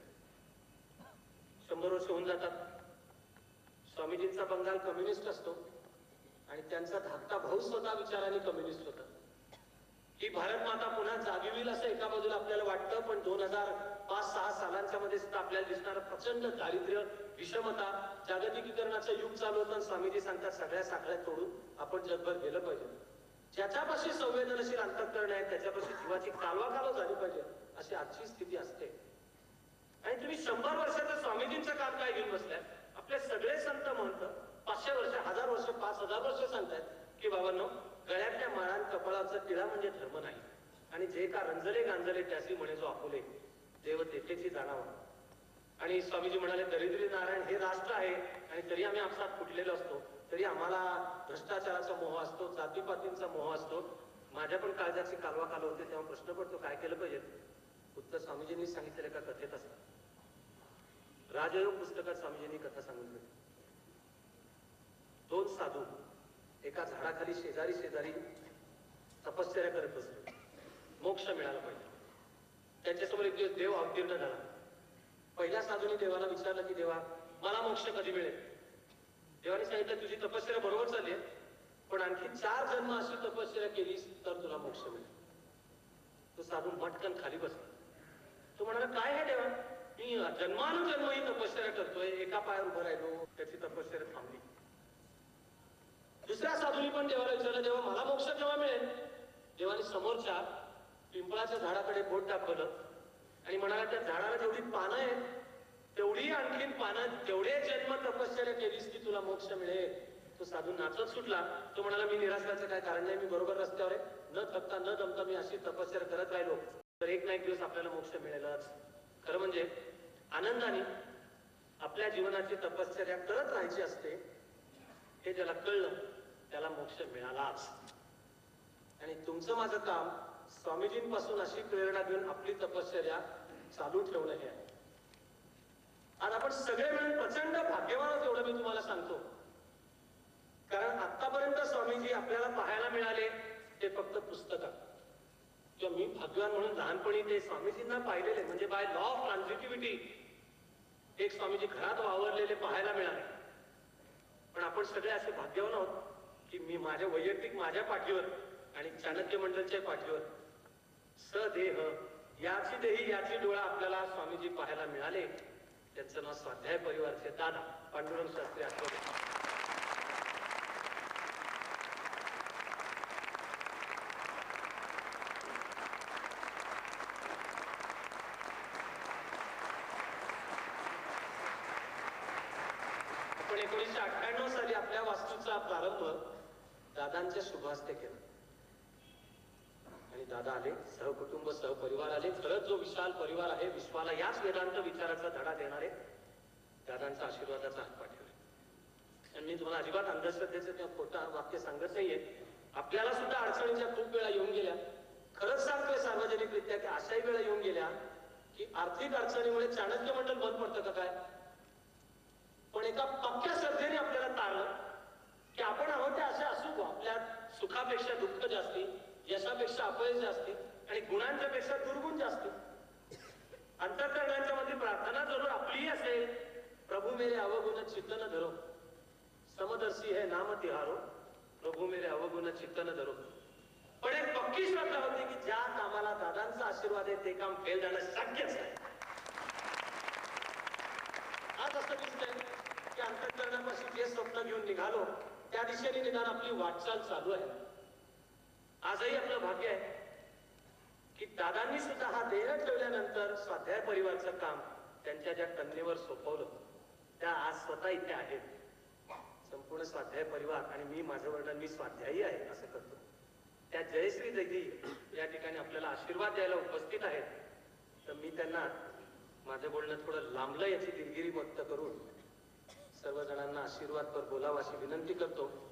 100 वर्ष होऊन जातात. स्वामीजींचा बंगाल कम्युनिस्ट असतो आणि त्यांचा धाकटा भाऊ स्वतः विचाराने कम्युनिस्ट होता. ही भारत माता पुन्हा जागी होईल असं एका बाजूला आपल्याला वाटतं, पण 2005-6 सालांच्या मध्ये सुद्धा आपल्याला दिसणारं प्रचंड दारिद्र्य, विषमता, जागतिकीकरणाचं युग चालू होतं. स्वामीजी सांगतात सगळ्या साखळ्या तोडून आपण जगभर गेलं पाहिजे. ज्याच्यापाशी संवेदनशील अंतःकरण आहे त्याच्यापाशी जीवाची कालवाकालव झाली पाहिजे, अशी आजची स्थिती असते. आणि तुम्ही 100 वर्षाचं स्वामीजींचं काम काय घेऊन बसलाय? आपले सगळे संत महंत 500 वर्ष, 1000 वर्ष, 5000 वर्ष सांगतायत की बाबांनो, गळ्यातल्या माळान कपाळाचा टिळा म्हणजे धर्म नाही. आणि जे का रंजले गांजले त्यासी म्हणे जो आपुले, देव तेथेची जाणावा. आणि स्वामीजी म्हणाले, दरिद्री नारायण हे राष्ट्र आहे आणि तरी आम्ही आपसात फुटलेलो असतो, तरी आम्हाला भ्रष्टाचाराचा मोह असतो, जातीपातींचा मोह असतो. माझ्या पण काळजाची कालवा कालव होते. तेव्हा प्रश्न पडतो, काय केलं पाहिजे? उत्तर स्वामीजींनी सांगितलेलं का कथेत असतं. राजयोग पुस्तकात स्वामीजींनी कथा सांगितली. 2 साधू एका झाडाखाली शेजारी शेजारी तपश्चर्या करत बसले. मोक्ष मिळाला पाहिजे. त्यांच्यासमोर एक दिवस देव अवतीर्ण झाला. पहिल्या साधूने देवाला विचारलं की देवा, मला मोक्ष कधी मिळेल? देवाने सांगितलं, तुझी तपश्चर्या बरोबर चालली आहे, पण आणखी 4 जन्म अशी तपश्चर्या केलीस तर तुला मोक्ष मिळेल. तो साधू मटकन खाली बसला. तो म्हणाला, काय आहे देवा, मी जन्मानुजन्म ही तपश्चर्या करतोय, एका पायावर उभं राहिलो, त्याची तपश्चर्या थांबली. दुसऱ्या साधूंनी पण देवाला विचारलं, देवा मला मोक्ष केव्हा मिळेल? देवाने समोरच्या पिंपळाच्या झाडाकडे बोट दाखवलं आणि म्हणाला, त्या झाडाला जेवढी पानं आहेत तेवढी आणखीन पानं, तेवढे जन्म तपश्चर्या केलीस की तुला मोक्ष मिळेल. तो साधू नाचत सुटला. तो म्हणाला, मी निराशल्याचं काय कारण नाही, मी बरोबर रस्त्यावर आहे, न थकता न दमता मी अशी तपश्चर्या करत राहिलो तर एक ना एक दिवस आपल्याला मोक्ष मिळेलच. खरं म्हणजे आनंदाने आपल्या जीवनाची तपश्चर्या करत राहायची असते. हे ज्याला कळलं त्याला मोक्ष मिळालाच. आणि तुमचं माझं काम स्वामीजींपासून अशी प्रेरणा घेऊन आपली तपश्चर्या चालू ठेवणं हे आहे. आज आपण सगळे मिळून प्रचंड भाग्यवान आहोत एवढं मी तुम्हाला सांगतो. कारण आतापर्यंत स्वामीजी आपल्याला पाहायला मिळाले ते फक्त पुस्तकात, किंवा मी भाग्यवान म्हणून लहानपणी ते स्वामीजींना पाहिलेले म्हणजे बाय लॉ ऑफ ट्रान्झिटिव्हिटी एक स्वामीजी घरात वावरलेले पाहायला मिळाले. पण आपण सगळे असे भाग्यवान आहोत की मी माझ्या वैयक्तिक माझ्या पाठीवर आणि चाणक्य मंडळच्या पाठीवर सदेह याची देही याची डोळा आपल्याला स्वामीजी पाहायला मिळाले. त्यांचं नाव स्वाध्याय परिवारचे दादा पांडुरंग शास्त्री आठवले. आपण 1998 साली आपल्या वास्तूचा प्रारंभ दादांच्या शुभहस्ते केला आणि दादा आले, सहकुटुंब सहपरिवार आले. खरंच जो विशाल परिवार आहे, विश्वाला याच वेदांत विचाराचा धडा देणारे दादांचा आशीर्वादाचा हात पाठवला. आणि मी तुम्हाला अजिबात अंधश्रद्धेचं किंवा खोटं वाक्य सांगत नाहीये. आपल्याला सुद्धा अडचणीच्या खूप वेळा येऊन गेल्या. खरंच सांगतोय सार्वजनिकरित्या की अशाही वेळा येऊन गेल्या की आर्थिक अडचणीमुळे चाणक्य मंडळ बंद पडतं का काय, पण एका पक्क्या श्रद्धेने आपल्याला तारलं की आपण आहोत ते असे असू नको. आपल्यात सुखापेक्षा दुःख जास्ती, यशापेक्षा अपयश जास्ती आणि गुणांच्या पेक्षा दुर्गुण जास्ती. अंतःकरणाच्या मध्ये प्रार्थना जरूर आपली असेल, प्रभु मेरे अवगुण चित्तन धरो, समदर्शी है नाम तिहारो, प्रभु मेरे अवगुण चित्तन धरो. पण एक पक्की श्रद्धा होती की ज्या कामाला दादांचा आशीर्वाद आहे ते काम फेल जाणं शक्यच नाही. आज असं दिसतंय की अंतःकरणापासून जे स्वप्न घेऊन निघालो त्या दिशेने निदान आपली वाटचाल चालू आहे. आजही आपलं भाग्य आहे की दादांनी सुद्धा हा देह ठेवल्यानंतर स्वाध्याय परिवारचं काम त्यांच्या ज्या कन्येवर सोपवलं त्या आज स्वतः इथे आहेत. संपूर्ण स्वाध्याय परिवार आणि मी माझं वर्णन मी स्वाध्यायी आहे असं करतो. त्या जयश्री दैदी या ठिकाणी आपल्याला आशीर्वाद द्यायला उपस्थित आहेत. तर मी त्यांना माझं बोलणं थोडं लांबलं याची दिलगिरी व्यक्त करून सर्व जणांना आशीर्वाद बोलावा अशी विनंती करतो.